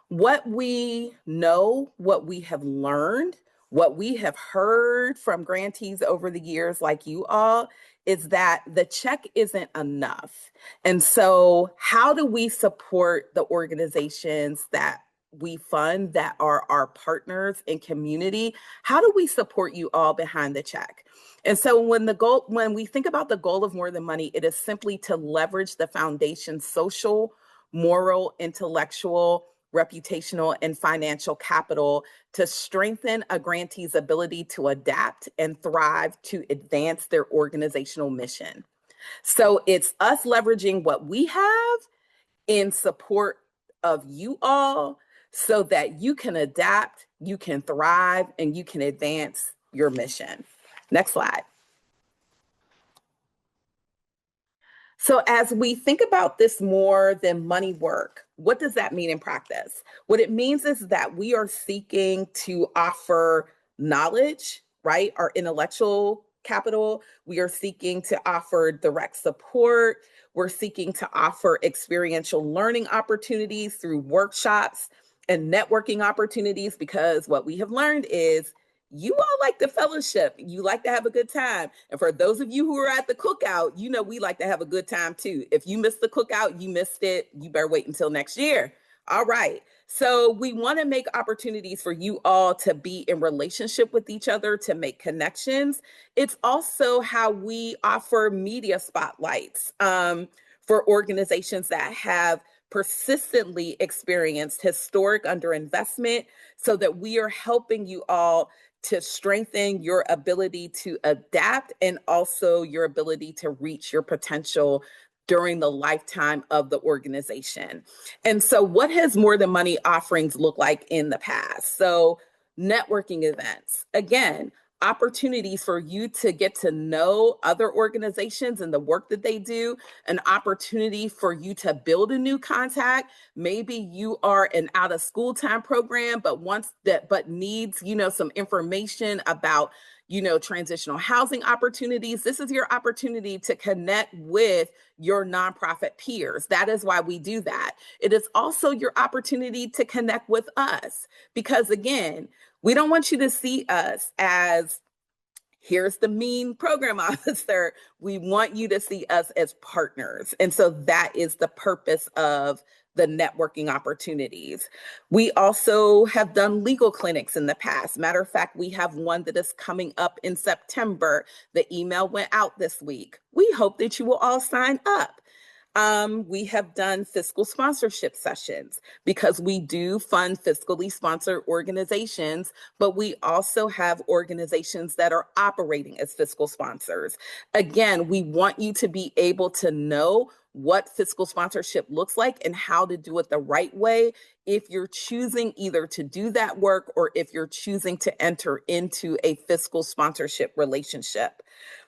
What we know, what we have learned, what we have heard from grantees over the years like you all is that the check isn't enough. And so how do we support the organizations that we fund that are our partners in community? How do we support you all behind the check? And so when we think about the goal of More Than Money, it is simply to leverage the foundation's social, moral, intellectual, reputational, and financial capital to strengthen a grantee's ability to adapt and thrive to advance their organizational mission. So it's us leveraging what we have in support of you all so that you can adapt, you can thrive, and you can advance your mission. Next slide. So as we think about this More Than Money work, what does that mean in practice? What it means is that we are seeking to offer knowledge, right? Our intellectual capital. We are seeking to offer direct support. We're seeking to offer experiential learning opportunities through workshops and networking opportunities, because what we have learned is you all like the fellowship. You like to have a good time. And for those of you who are at the cookout, you know we like to have a good time too. If you missed the cookout, you missed it. You better wait until next year. All right. So we want to make opportunities for you all to be in relationship with each other, to make connections. It's also how we offer media spotlights for organizations that have persistently experienced historic underinvestment, so that we are helping you all to strengthen your ability to adapt and also your ability to reach your potential during the lifetime of the organization. And so what has More Than Money offerings look like in the past? So networking events, again, opportunities for you to get to know other organizations and the work that they do, an opportunity for you to build a new contact. Maybe you are an out of school time program, but needs, some information about, transitional housing opportunities. This is your opportunity to connect with your nonprofit peers. That is why we do that. It is also your opportunity to connect with us, because again, we don't want you to see us as, here's the mean program officer. We want you to see us as partners. And so that is the purpose of the networking opportunities. We also have done legal clinics in the past. Matter of fact, we have one that is coming up in September. The email went out this week. We hope that you will all sign up. We have done fiscal sponsorship sessions because we do fund fiscally sponsored organizations, but we also have organizations that are operating as fiscal sponsors. Again, we want you to be able to know what fiscal sponsorship looks like and how to do it the right way if you're choosing either to do that work or if you're choosing to enter into a fiscal sponsorship relationship.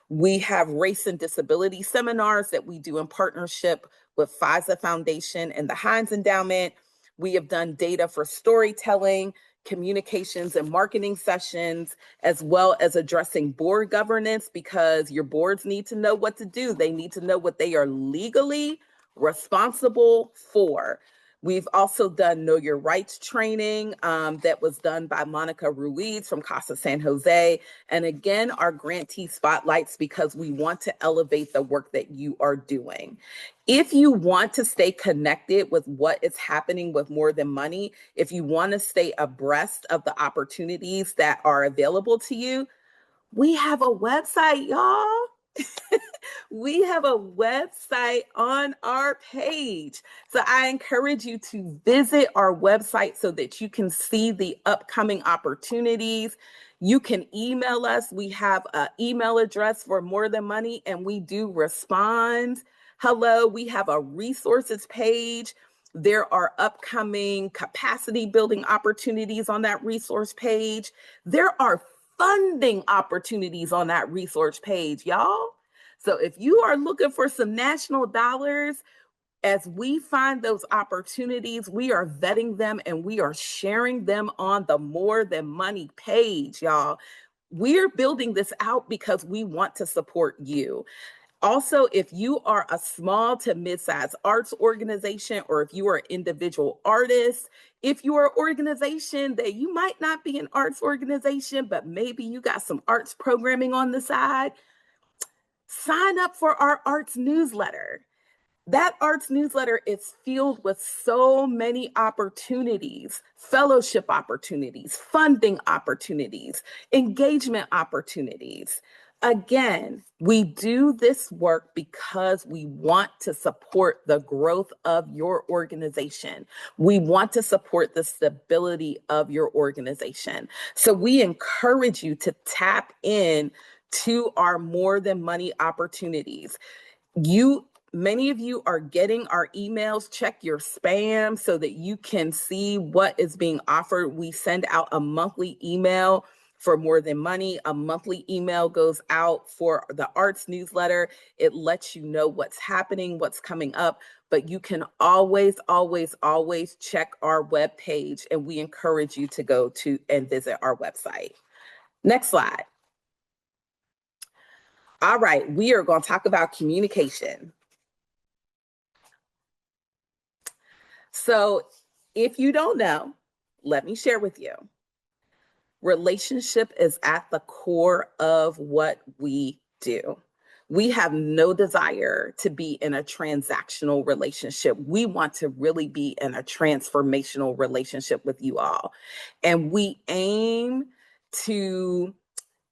We have race and disability seminars that we do in partnership with FISA Foundation and the Heinz Endowment. We have done data for storytelling, communications and marketing sessions, as well as addressing board governance because your boards need to know what to do. They need to know what they are legally responsible for. We've also done Know Your Rights training that was done by Monica Ruiz from Casa San Jose. And again, our grantee spotlights because we want to elevate the work that you are doing. If you want to stay connected with what is happening with More Than Money, if you want to stay abreast of the opportunities that are available to you, we have a website, y'all. We have a website on our page. So I encourage you to visit our website so that you can see the upcoming opportunities. You can email us. We have an email address for More Than Money, and we do respond. Hello, we have a resources page. There are upcoming capacity building opportunities on that resource page. There are funding opportunities on that resource page, y'all. So if you are looking for some national dollars, as we find those opportunities, we are vetting them and we are sharing them on the More Than Money page, y'all. We're building this out because we want to support you. Also, if you are a small to mid-sized arts organization, or if you are an individual artist, if you are an organization that you might not be an arts organization, but maybe you got some arts programming on the side, sign up for our arts newsletter. That arts newsletter is filled with so many opportunities, fellowship opportunities, funding opportunities, engagement opportunities. Again, we do this work because we want to support the growth of your organization. We want to support the stability of your organization. So we encourage you to tap in to our More Than Money opportunities. Many of you are getting our emails. Check your spam so that you can see what is being offered. We send out a monthly email for More Than Money. A monthly email goes out for the arts newsletter. It lets you know what's happening, what's coming up, but you can always, always, always check our webpage, and we encourage you to go to and visit our website. Next slide. All right, we are going to talk about communication. So if you don't know, let me share with you. Relationship is at the core of what we do. We have no desire to be in a transactional relationship. We want to really be in a transformational relationship with you all. And we aim to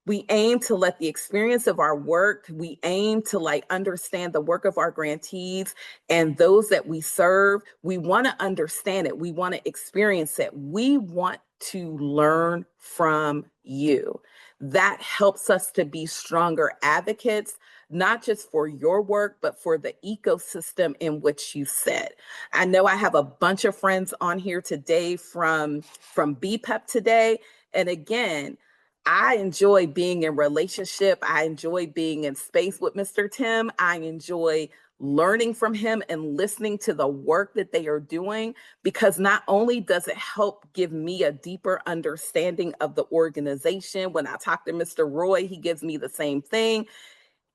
let the experience of our work, we aim to understand the work of our grantees and those that we serve. We want to understand it. We want to experience it. We want to learn from you. That helps us to be stronger advocates, not just for your work, but for the ecosystem in which you sit. I know I have a bunch of friends on here today from BPEP today. And again, I enjoy being in relationship. I enjoy being in space with Mr. Tim. I enjoy learning from him and listening to the work that they are doing, because not only does it help give me a deeper understanding of the organization. When I talk to Mr. Roy, he gives me the same thing.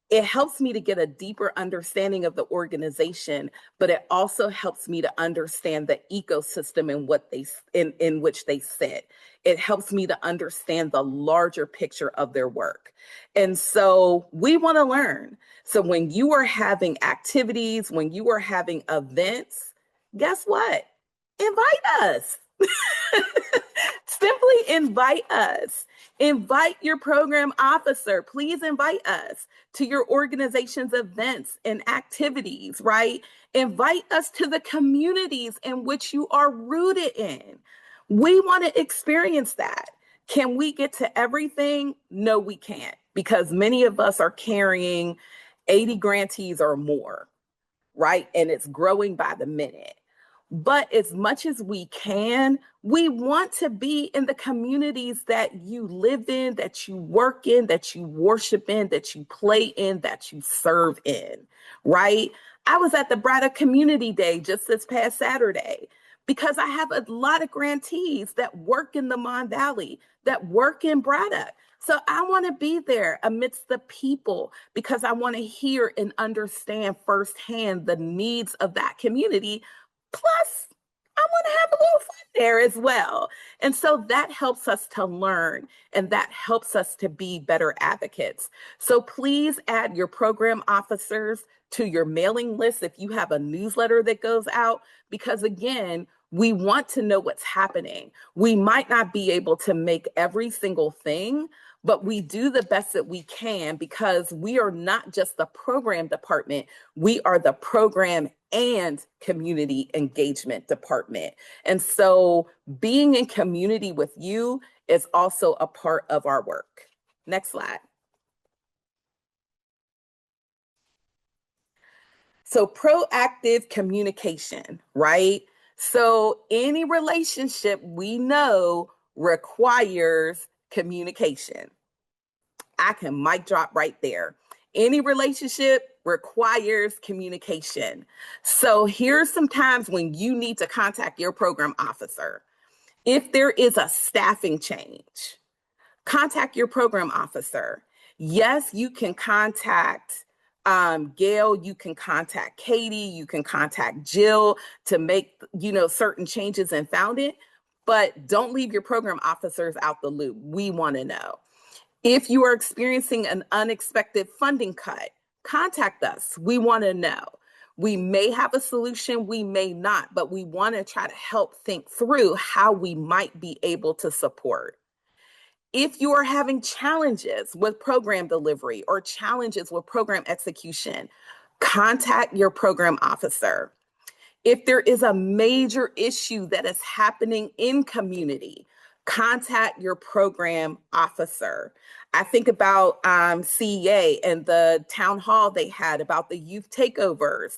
It helps me to get a deeper understanding of the organization, but it also helps me to understand the ecosystem in which they sit. It helps me to understand the larger picture of their work. And so we want to learn. So when you are having activities, when you are having events, guess what? Invite us. Simply invite us. Invite your program officer. Please invite us to your organization's events and activities, right? Invite us to the communities in which you are rooted in. We want to experience that. Can we get to everything? No, we can't, because many of us are carrying 80 grantees or more, right? And it's growing by the minute. But as much as we can, we want to be in the communities that you live in, that you work in, that you worship in, that you play in, that you serve in, right? I was at the Braddock Community Day just this past Saturday because I have a lot of grantees that work in the Mon Valley, that work in Braddock. So I want to be there amidst the people because I want to hear and understand firsthand the needs of that community. Plus, I want to have a little fun there as well. And so that helps us to learn and that helps us to be better advocates. So please add your program officers to your mailing list if you have a newsletter that goes out, because again, we want to know what's happening. We might not be able to make every single thing, but we do the best that we can because we are not just the program department, we are the program and community engagement department. And so being in community with you is also a part of our work. Next slide. So proactive communication, right? So any relationship we know requires communication. I can mic drop right there. Any relationship requires communication. So here's some times when you need to contact your program officer. If there is a staffing change, contact your program officer. Yes, you can contact Gail, you can contact Katie, you can contact Jill to make, certain changes and found it, but don't leave your program officers out the loop. We want to know. If you are experiencing an unexpected funding cut, contact us. We want to know. We may have a solution, we may not, but we want to try to help think through how we might be able to support. If you are having challenges with program delivery or challenges with program execution, contact your program officer. If there is a major issue that is happening in community, contact your program officer. I think about CEA and the town hall they had about the youth takeovers.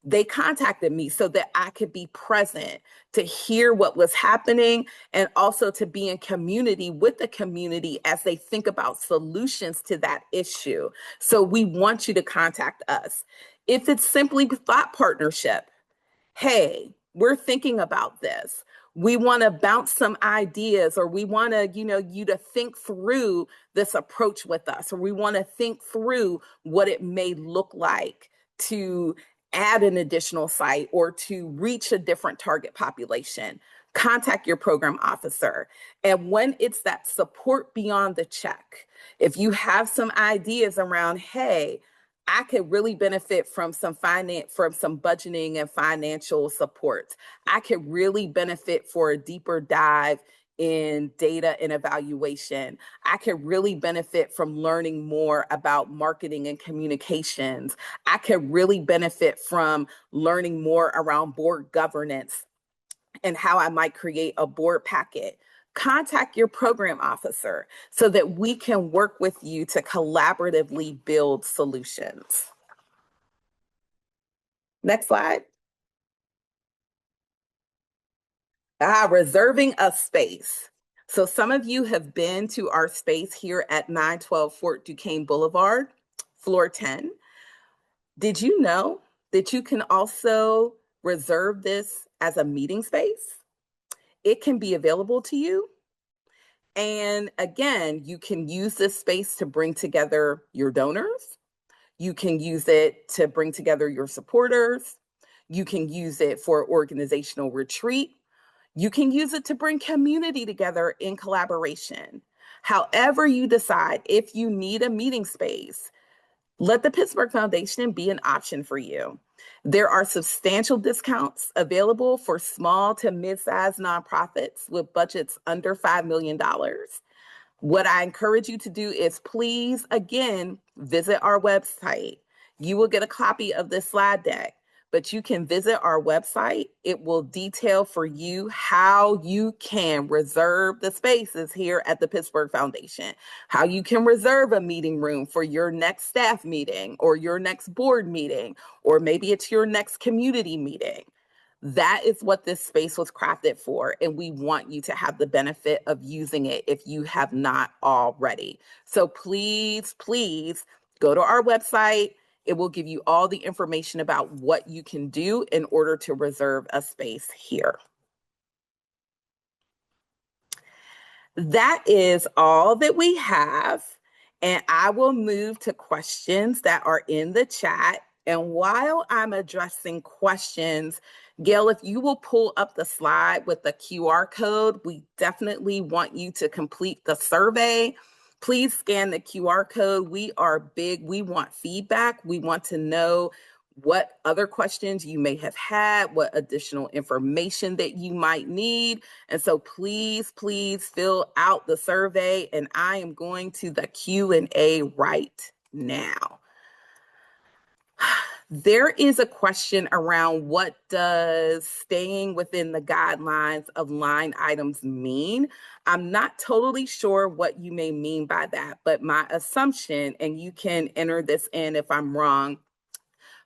They contacted me so that I could be present to hear what was happening and also to be in community with the community as they think about solutions to that issue. So we want you to contact us. If it's simply thought partnership, hey, we're thinking about this. We want to bounce some ideas, or we want to, you to think through this approach with us, or we want to think through what it may look like to add an additional site or to reach a different target population. Contact your program officer. And when it's that support beyond the check, if you have some ideas around, hey, I could really benefit from some budgeting and financial support. I could really benefit for a deeper dive in data and evaluation. I could really benefit from learning more about marketing and communications. I could really benefit from learning more around board governance and how I might create a board packet. Contact your program officer so that we can work with you to collaboratively build solutions. Next slide. Reserving a space. So some of you have been to our space here at 912 Fort Duquesne Boulevard, floor 10. Did you know that you can also reserve this as a meeting space? It can be available to you. And again, you can use this space to bring together your donors. You can use it to bring together your supporters. You can use it for organizational retreat. You can use it to bring community together in collaboration. However you decide, if you need a meeting space, let the Pittsburgh Foundation be an option for you. There are substantial discounts available for small to mid-sized nonprofits with budgets under $5 million. What I encourage you to do is please, again, visit our website. You will get a copy of this slide deck, but you can visit our website. It will detail for you how you can reserve the spaces here at the Pittsburgh Foundation, how you can reserve a meeting room for your next staff meeting or your next board meeting, or maybe it's your next community meeting. That is what this space was crafted for, and we want you to have the benefit of using it if you have not already. So please, please go to our website. It will give you all the information about what you can do in order to reserve a space here. That is all that we have, and I will move to questions that are in the chat. And while I'm addressing questions, Gail, if you will pull up the slide with the QR code, we definitely want you to complete the survey. Please scan the QR code. We are big. We want feedback. We want to know what other questions you may have had, what additional information that you might need. And so please, please fill out the survey, and I am going to the Q&A right now. There is a question around what does staying within the guidelines of line items mean? I'm not totally sure what you may mean by that, but my assumption, and you can enter this in if I'm wrong,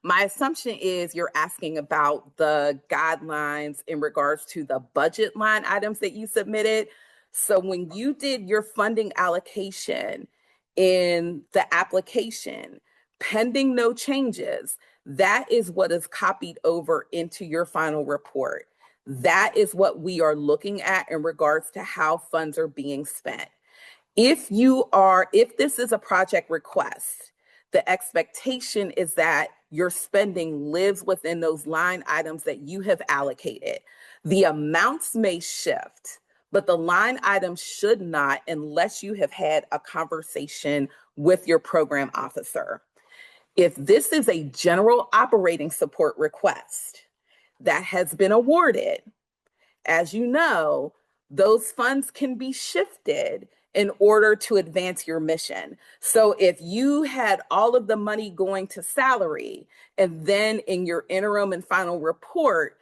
my assumption is you're asking about the guidelines in regards to the budget line items that you submitted. So when you did your funding allocation in the application, pending no changes, that is what is copied over into your final report. That is what we are looking at in regards to how funds are being spent. If this is a project request, the expectation is that your spending lives within those line items that you have allocated. The amounts may shift, but the line items should not unless you have had a conversation with your program officer. If this is a general operating support request that has been awarded, as you know, those funds can be shifted in order to advance your mission. So if you had all of the money going to salary, and then in your interim and final report,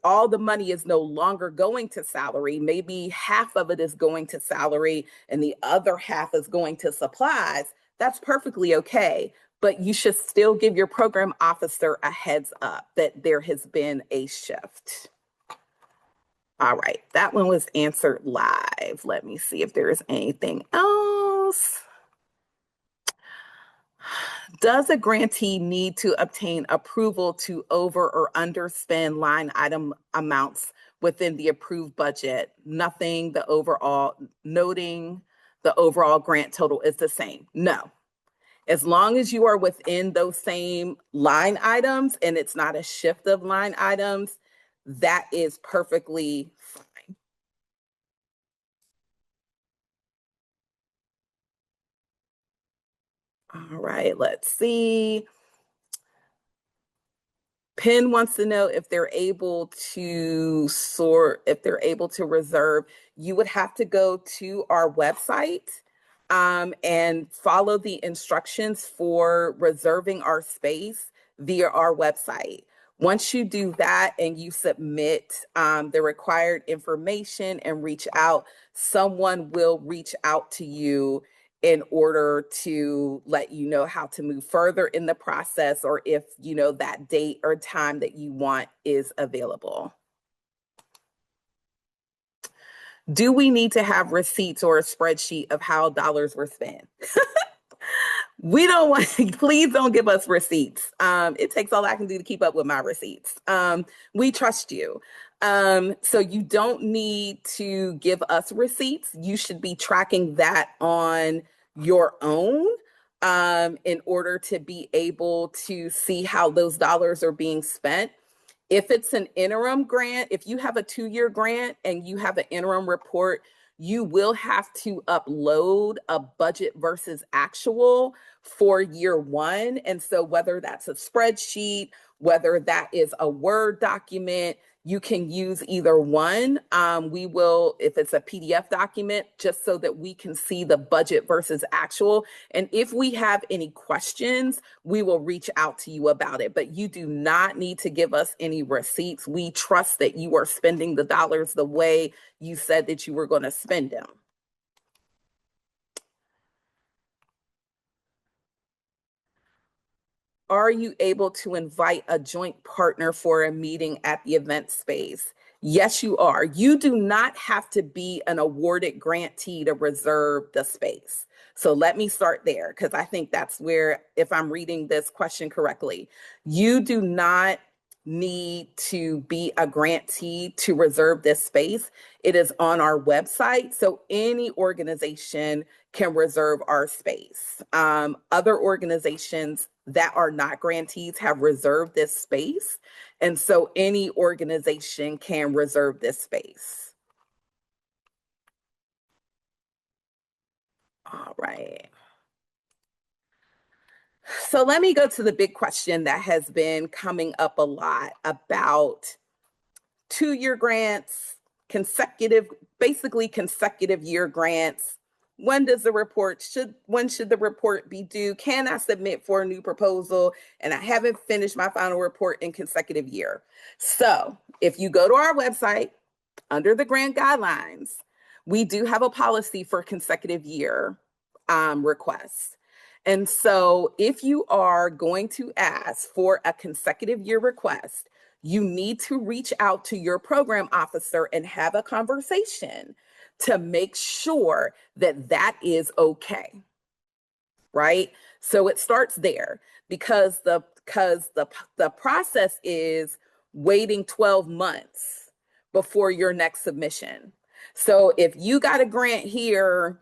all the money is no longer going to salary, maybe half of it is going to salary and the other half is going to supplies, that's perfectly okay. But you should still give your program officer a heads up that there has been a shift. All right, that one was answered live. Let me see if there is anything else. Does a grantee need to obtain approval to over or underspend line item amounts within the approved budget? Nothing, noting the overall grant total is the same. No. As long as you are within those same line items and it's not a shift of line items, that is perfectly fine. All right, let's see. Penn wants to know if they're able to reserve. You would have to go to our website and follow the instructions for reserving our space via our website. Once you do that and you submit the required information and reach out, someone will reach out to you in order to let you know how to move further in the process, or if that date or time that you want is available. Do we need to have receipts or a spreadsheet of how dollars were spent? We don't want, please don't give us receipts. It takes all I can do to keep up with my receipts. We trust you. So you don't need to give us receipts. You should be tracking that on your own in order to be able to see how those dollars are being spent. If it's an interim grant, if you have a 2-year grant and you have an interim report, you will have to upload a budget versus actual for year one. And so whether that's a spreadsheet, whether that is a Word document, you can use either one. We will, if it's a PDF document, just so that we can see the budget versus actual. And if we have any questions, we will reach out to you about it. But you do not need to give us any receipts. We trust that you are spending the dollars the way you said that you were going to spend them. Are you able to invite a joint partner for a meeting at the event space? Yes, you are. You do not have to be an awarded grantee to reserve the space. So let me start there, because I think that's where, if I'm reading this question correctly, you do not need to be a grantee to reserve this space. It is on our website. So any organization can reserve our space. Other organizations that are not grantees have reserved this space. And so any organization can reserve this space. All right. So let me go to the big question that has been coming up a lot about 2-year grants, basically consecutive year grants. When should the report be due? Can I submit for a new proposal and I haven't finished my final report in consecutive year? So if you go to our website under the grant guidelines, we do have a policy for consecutive year requests. And so if you are going to ask for a consecutive year request, you need to reach out to your program officer and have a conversation to make sure that that is okay, right? So it starts there, because the process is waiting 12 months before your next submission. So if you got a grant here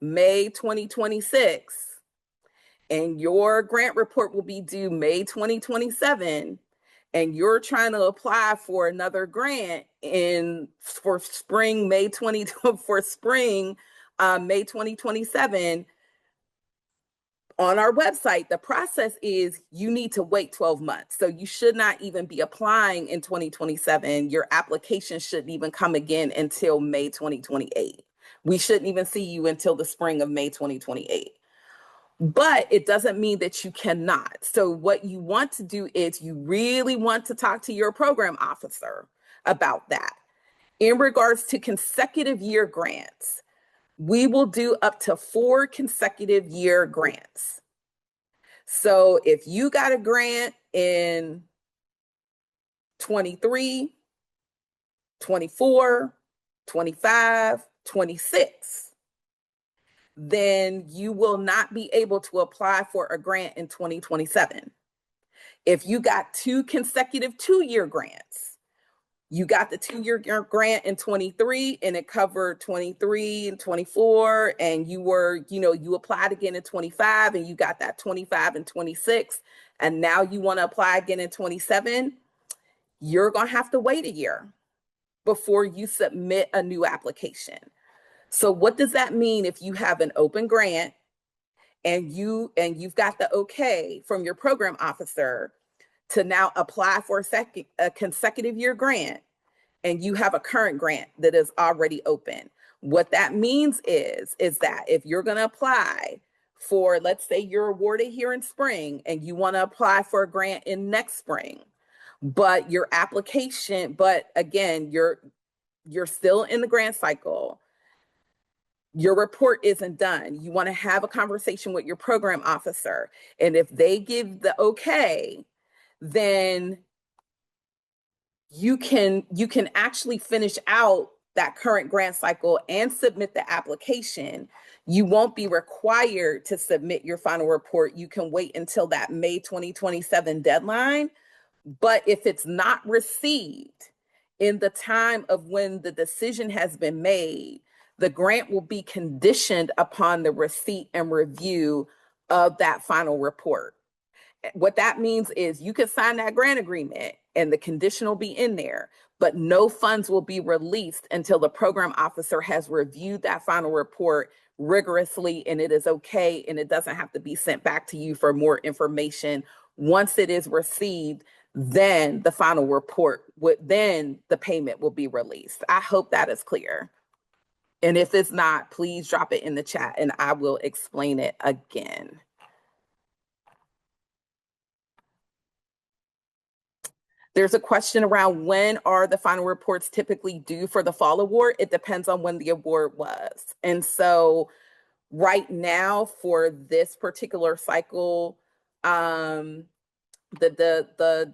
May 2026 and your grant report will be due May 2027, and you're trying to apply for another grant for spring May 2027, on our website, the process is you need to wait 12 months. So you should not even be applying in 2027. Your application shouldn't even come again until May 2028. We shouldn't even see you until the spring of May 2028. But it doesn't mean that you cannot. So what you want to do is you really want to talk to your program officer about that. In regards to consecutive year grants, we will do up to 4 consecutive year grants. So if you got a grant in 23, 24, 25, 26, then you will not be able to apply for a grant in 2027. If you got 2 consecutive 2-year grants, you got the 2-year grant in 23 and it covered 23 and 24, and you applied again in 25 and you got that 25 and 26, and now you want to apply again in 27, you're going to have to wait a year before you submit a new application. So what does that mean if you have an open grant and you've got the okay from your program officer to now apply for a consecutive year grant, and you have a current grant that is already open? What that means is that if you're going to apply for, let's say you're awarded here in spring and you want to apply for a grant in next spring, but again, you're still in the grant cycle, your report isn't done, you want to have a conversation with your program officer, and if they give the okay, then you can actually finish out that current grant cycle and submit the application. You won't be required to submit your final report. You can wait until that May 2027 deadline. But if it's not received in the time of when the decision has been made, the grant will be conditioned upon the receipt and review of that final report. What that means is you can sign that grant agreement and the condition will be in there, but no funds will be released until the program officer has reviewed that final report rigorously and it is okay and it doesn't have to be sent back to you for more information. Once it is received, then the final report then the payment will be released. I hope that is clear. And if it's not, please drop it in the chat and I will explain it again. There's a question around when are the final reports typically due for the fall award? It depends on when the award was. And so right now for this particular cycle, the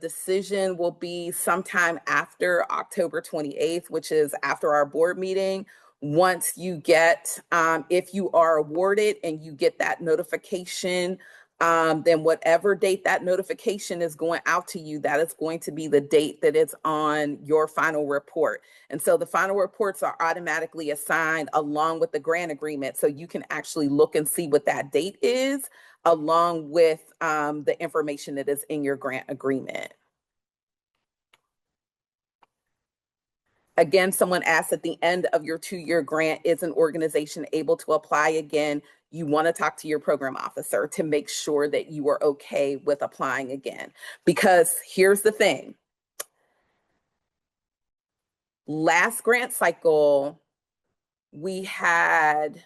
decision will be sometime after October 28th, which is after our board meeting. Once you get, if you are awarded and you get that notification, then whatever date that notification is going out to you, that is going to be the date that it's on your final report. And so the final reports are automatically assigned along with the grant agreement. So you can actually look and see what that date is along with the information that is in your grant agreement. Again, someone asked at the end of your 2-year grant, is an organization able to apply again? You want to talk to your program officer to make sure that you are okay with applying again. Because here's the thing. Last grant cycle, we had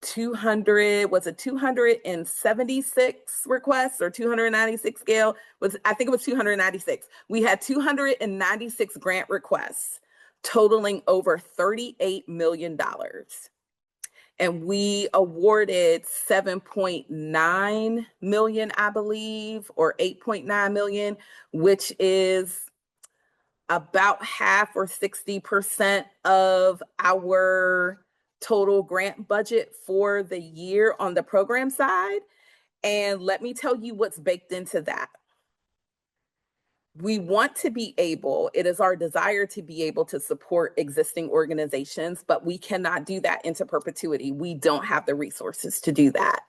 276 requests or 296 scale I think it was 296. We had 296 grant requests totaling over $38 million. And we awarded 7.9 million, I believe, or 8.9 million, which is about half or 60% of our total grant budget for the year on the program side. And let me tell you what's baked into that. We want to be able, it is our desire to be able to support existing organizations, but we cannot do that into perpetuity. We don't have the resources to do that.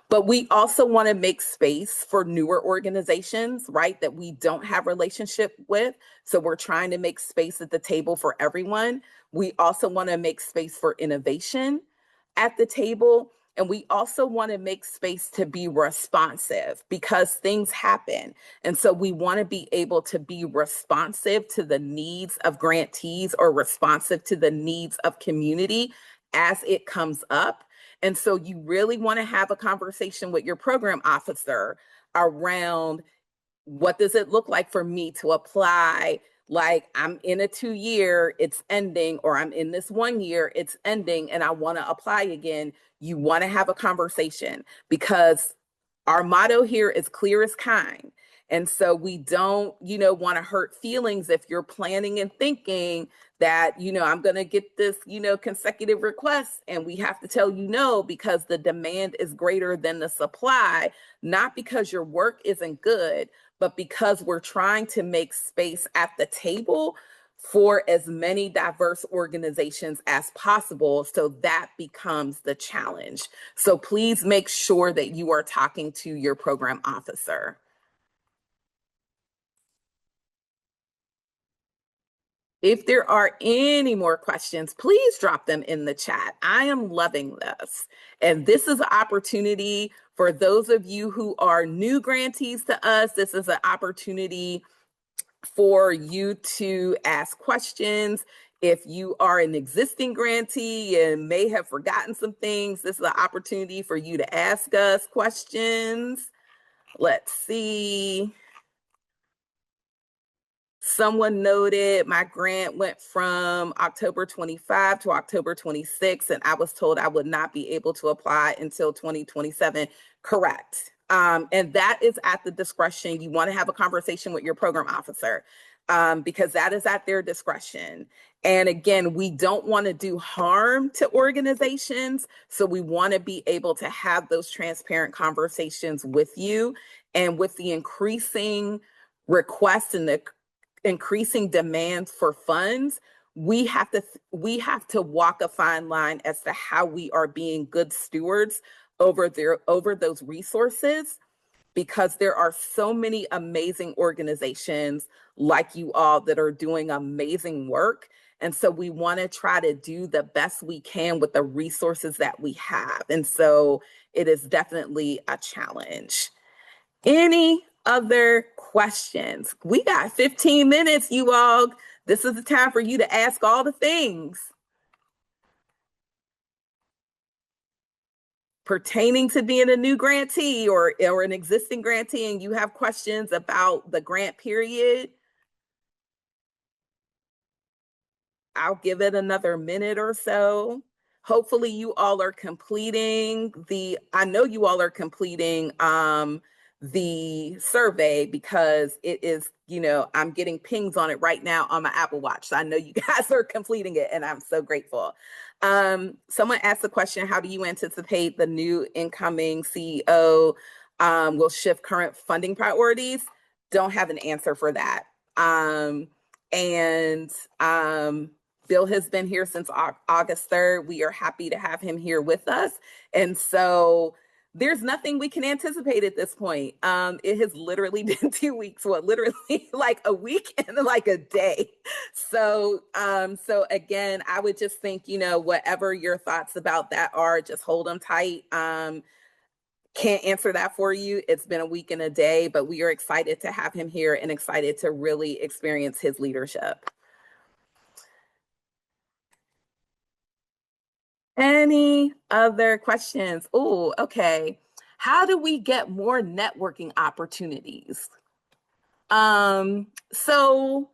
But we also want to make space for newer organizations, right, that we don't have relationship with. So we're trying to make space at the table for everyone. We also want to make space for innovation at the table. And we also want to make space to be responsive because things happen. And so we want to be able to be responsive to the needs of grantees or responsive to the needs of community as it comes up. And so you really want to have a conversation with your program officer around what does it look like for me to apply? Like I'm in a 2-year, it's ending, or I'm in this 1 year, it's ending, and I want to apply again. You want to have a conversation because our motto here is clear as kind. And so we don't, want to hurt feelings if you're planning and thinking that, I'm going to get this, consecutive requests and we have to tell you no because the demand is greater than the supply, not because your work isn't good, but because we're trying to make space at the table for as many diverse organizations as possible. So that becomes the challenge. So please make sure that you are talking to your program officer. If there are any more questions, please drop them in the chat. I am loving this. And this is an opportunity for those of you who are new grantees to us. This is an opportunity for you to ask questions. If you are an existing grantee and may have forgotten some things, this is an opportunity for you to ask us questions. Let's see. Someone noted my grant went from October 25 to October 26, and I was told I would not be able to apply until 2027. Correct. And that is at the discretion. You want to have a conversation with your program officer because that is at their discretion. And again, we don't want to do harm to organizations. So we want to be able to have those transparent conversations with you. And with the increasing requests and the increasing demands for funds, we have to walk a fine line as to how we are being good stewards over those resources, because there are so many amazing organizations like you all that are doing amazing work. And so we want to try to do the best we can with the resources that we have. And so it is definitely a challenge. Any other questions? We got 15 minutes, you all. This is the time for you to ask all the things pertaining to being a new grantee or an existing grantee, and you have questions about the grant period. I'll give it another minute or so. Hopefully you all are completing I know you all are completing the survey, because it is, I'm getting pings on it right now on my Apple Watch. So I know you guys are completing it, and I'm so grateful. Someone asked the question, how do you anticipate the new incoming CEO will shift current funding priorities? Don't have an answer for that. Bill has been here since August 3rd. We are happy to have him here with us. And so there's nothing we can anticipate at this point. It has literally been 2 weeks, literally like a week and like a day. So again, I would just think, whatever your thoughts about that are, just hold them tight. Can't answer that for you. It's been a week and a day, but we are excited to have him here and excited to really experience his leadership. Any other questions? Oh, okay. How do we get more networking opportunities? So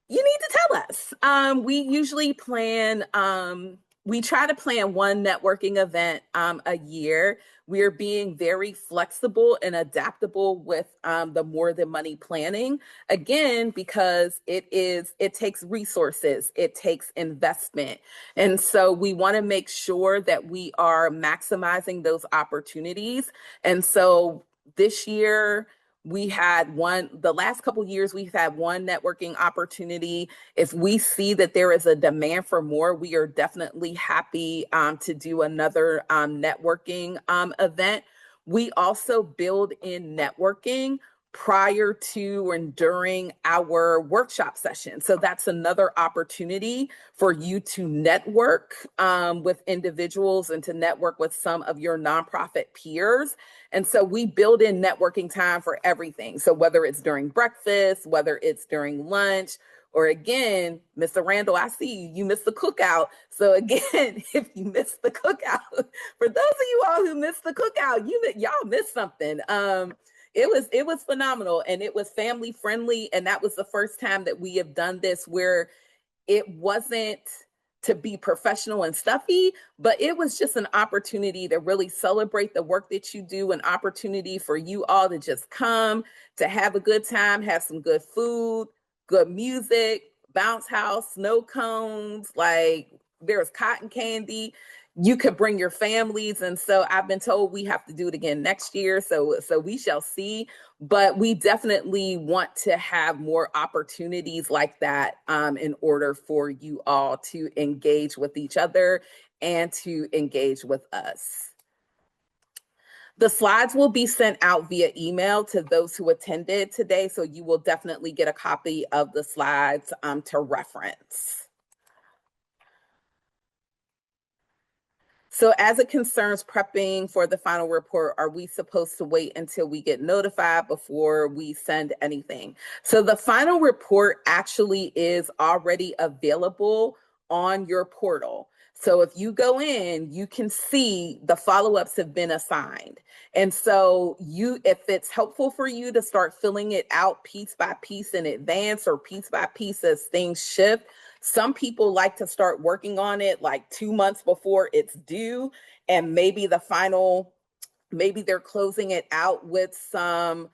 you need to tell us. We usually we try to plan one networking event a year. We're being very flexible and adaptable with the More Than Money planning. Again, because it takes resources, it takes investment. And so we want to make sure that we are maximizing those opportunities. And so this year, the last couple of years, we've had one networking opportunity. If we see that there is a demand for more, we are definitely happy to do another networking event. We also build in networking prior to and during our workshop session. So that's another opportunity for you to network with individuals and to network with some of your nonprofit peers. And so we build in networking time for everything. So whether it's during breakfast, whether it's during lunch, or again, Mr. Randall, I see you missed the cookout. So again, if you missed the cookout, for those of you all who missed the cookout, y'all missed something. It was phenomenal, and it was family friendly. And that was the first time that we have done this where it wasn't to be professional and stuffy, but it was just an opportunity to really celebrate the work that you do, an opportunity for you all to just come, to have a good time, have some good food, good music, bounce house, snow cones, like there was cotton candy. You could bring your families. And so I've been told we have to do it again next year. So we shall see. But we definitely want to have more opportunities like that in order for you all to engage with each other and to engage with us. The slides will be sent out via email to those who attended today. So you will definitely get a copy of the slides to reference. So as it concerns prepping for the final report, are we supposed to wait until we get notified before we send anything? So the final report actually is already available on your portal. So if you go in, you can see the follow-ups have been assigned. And so if it's helpful for you to start filling it out piece by piece in advance or piece by piece as things shift, some people like to start working on it like 2 months before it's due, and maybe they're closing it out with some,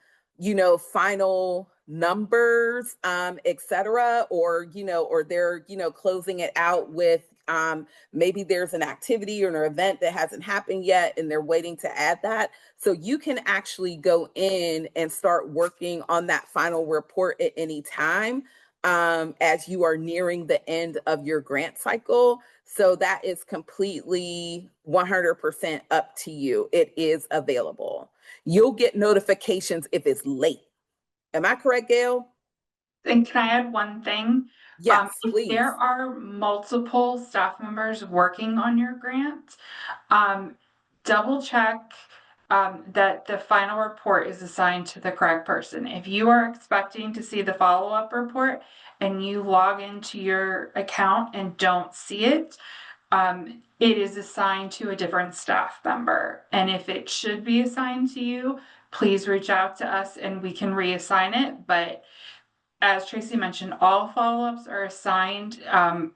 final numbers, et cetera, or they're, closing it out with maybe there's an activity or an event that hasn't happened yet and they're waiting to add that. So you can actually go in and start working on that final report at any time. as you are nearing the end of your grant cycle. So that is completely 100% up to you. It is available. You'll get notifications if it's late. Am I correct, Gail? And can I add one thing? Yes, If there please. are multiple staff members working on your grant, um, double check that the final report is assigned to the correct person. If you are expecting to see the follow-up report and you log into your account and don't see it, it is assigned to a different staff member. And if it should be assigned to you, please reach out to us and we can reassign it. But as Tracy mentioned, all follow-ups are assigned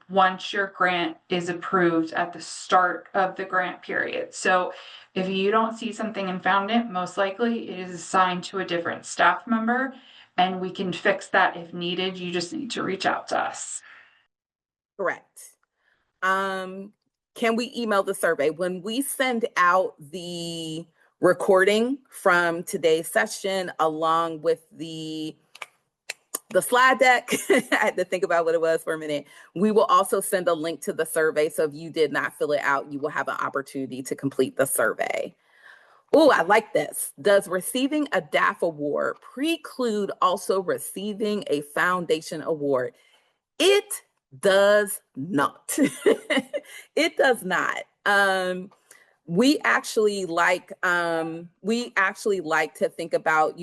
once your grant is approved at the start of the grant period. So if you don't see something and found it, most likely it is assigned to a different staff member, and we can fix that if needed. You just need to reach out to us. Correct. Can we email the survey? When we send out the recording from today's session along with the slide deck, I had to think about what it was for a minute. We will also send a link to the survey. So if you did not fill it out, you will have an opportunity to complete the survey. Oh, I like this. Does receiving a DAF award preclude also receiving a foundation award? It does not. It does not. We actually like to think about,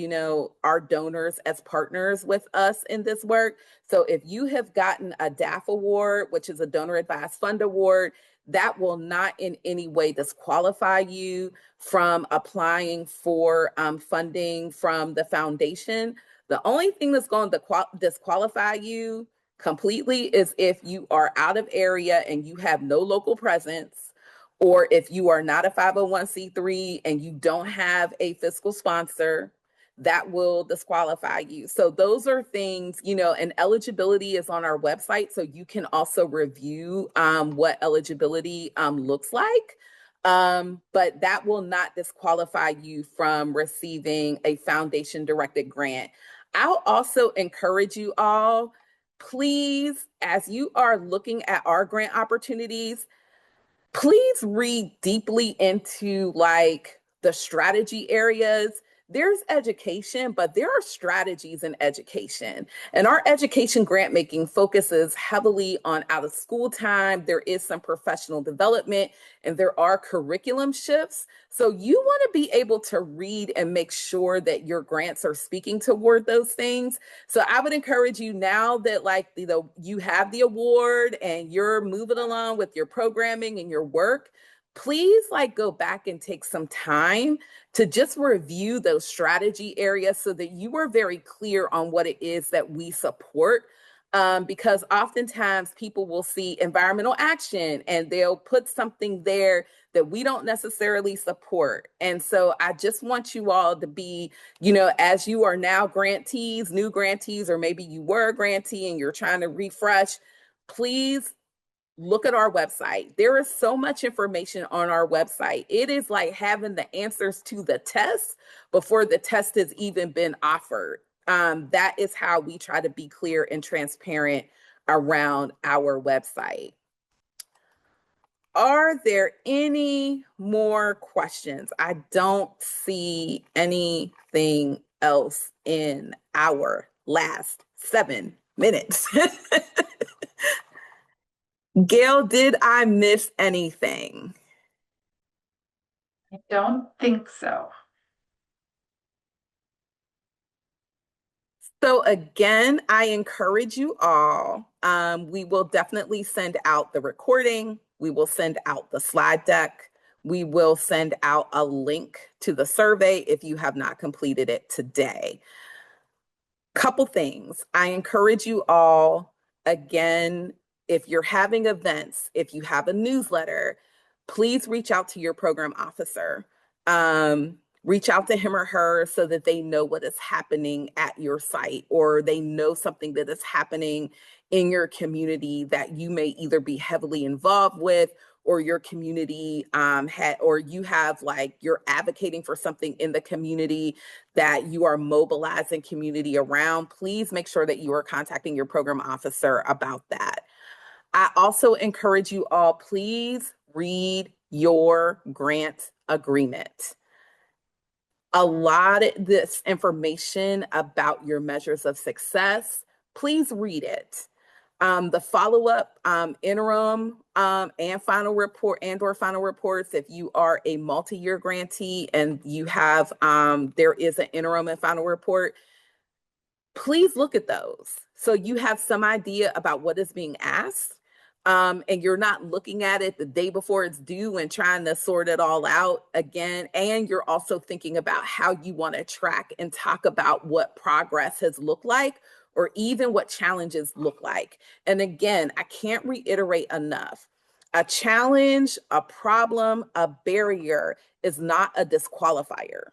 our donors as partners with us in this work. So if you have gotten a DAF award, which is a donor advised fund award, that will not in any way disqualify you from applying for funding from the foundation. The only thing that's going to disqualify you completely is if you are out of area and you have no local presence, or if you are not a 501c3 and you don't have a fiscal sponsor, that will disqualify you. So those are things, and eligibility is on our website. So you can also review what eligibility looks like. But that will not disqualify you from receiving a foundation directed grant. I'll also encourage you all, please, as you are looking at our grant opportunities, please read deeply into like the strategy areas. There's education, but there are strategies in education. And our education grant making focuses heavily on out of school time. There is some professional development and there are curriculum shifts. So you want to be able to read and make sure that your grants are speaking toward those things. So I would encourage you, now that you have the award and you're moving along with your programming and your work, please go back and take some time to just review those strategy areas so that you are very clear on what it is that we support. Because oftentimes people will see environmental action and they'll put something there that we don't necessarily support. And so I just want you all to be, as you are now grantees, new grantees, or maybe you were a grantee and you're trying to refresh, please look at our website. There is so much information on our website. It is like having the answers to the test before the test has even been offered. That is how we try to be clear and transparent around our website. Are there any more questions? I don't see anything else in our last 7 minutes. Gail, did I miss anything? I don't think so. So again, I encourage you all. We will definitely send out the recording. We will send out the slide deck. We will send out a link to the survey if you have not completed it today. Couple things. I encourage you all, again, if you're having events, if you have a newsletter, please reach out to your program officer. Reach out to him or her so that they know what is happening at your site, or they know something that is happening in your community that you may either be heavily involved with or your community or you have like you're advocating for something in the community that you are mobilizing community around, please make sure that you are contacting your program officer about that. I also encourage you all, please read your grant agreement. A lot of this information about your measures of success, please read it. The follow-up interim and final report or final reports, if you are a multi-year grantee and you have there is an interim and final report, please look at those so you have some idea about what is being asked. And you're not looking at it the day before it's due and trying to sort it all out again. And you're also thinking about how you want to track and talk about what progress has looked like, or even what challenges look like. And again, I can't reiterate enough. A challenge, a problem, a barrier is not a disqualifier.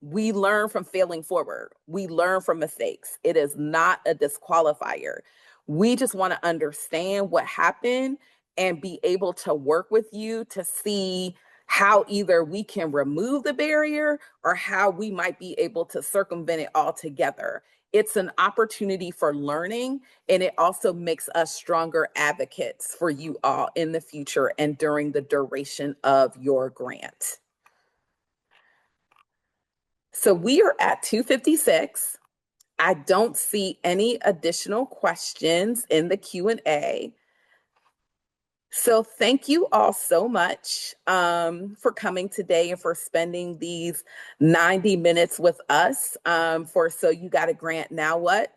We learn from failing forward. We learn from mistakes. It is not a disqualifier. We just want to understand what happened and be able to work with you to see how either we can remove the barrier or how we might be able to circumvent it altogether. It's an opportunity for learning, and it also makes us stronger advocates for you all in the future and during the duration of your grant. So we are at 2:56. I don't see any additional questions in the Q&A. So thank you all so much for coming today and for spending these 90 minutes with us for So You Got a Grant, Now What?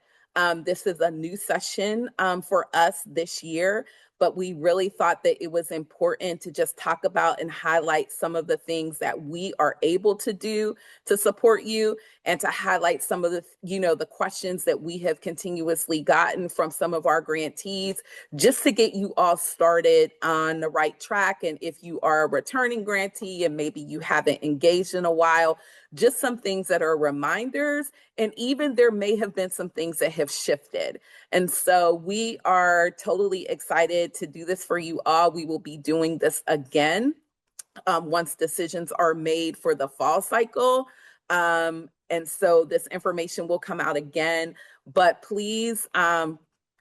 This is a new session for us this year, but we really thought that it was important to just talk about and highlight some of the things that we are able to do to support you, and to highlight some of the, the questions that we have continuously gotten from some of our grantees, just to get you all started on the right track. And if you are a returning grantee and maybe you haven't engaged in a while, just some things that are reminders, and even there may have been some things that have shifted. And so we are totally excited to do this for you all. We will be doing this again once decisions are made for the fall cycle. And so this information will come out again, but please,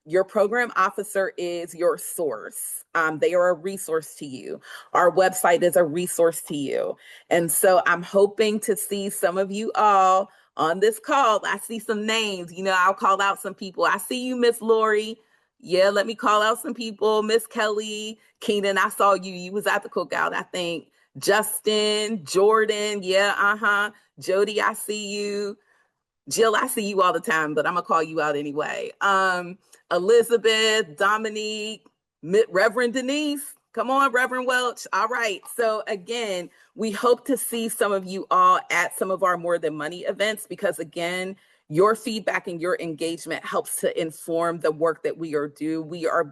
your program officer is your source. They are a resource to you. Our website is a resource to you. And so I'm hoping to see some of you all on this call. I see some names, I'll call out some people. I see you, Miss Lori. Yeah, let me call out some people. Miss Kelly, Keenan, I saw you. You was at the cookout, I think. Justin, Jordan, yeah, Jody, I see you. Jill, I see you all the time, but I'm gonna call you out anyway. Elizabeth, Dominique, Reverend Denise, come on, Reverend Welch. All right. So again, we hope to see some of you all at some of our More Than Money events, because again, your feedback and your engagement helps to inform the work that we are doing. We're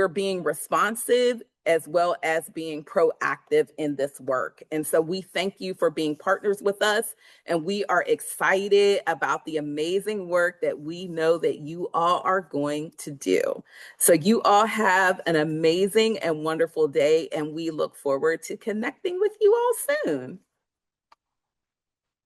being responsive as well as being proactive in this work. And so we thank you for being partners with us, and we are excited about the amazing work that we know that you all are going to do. So you all have an amazing and wonderful day, and we look forward to connecting with you all soon.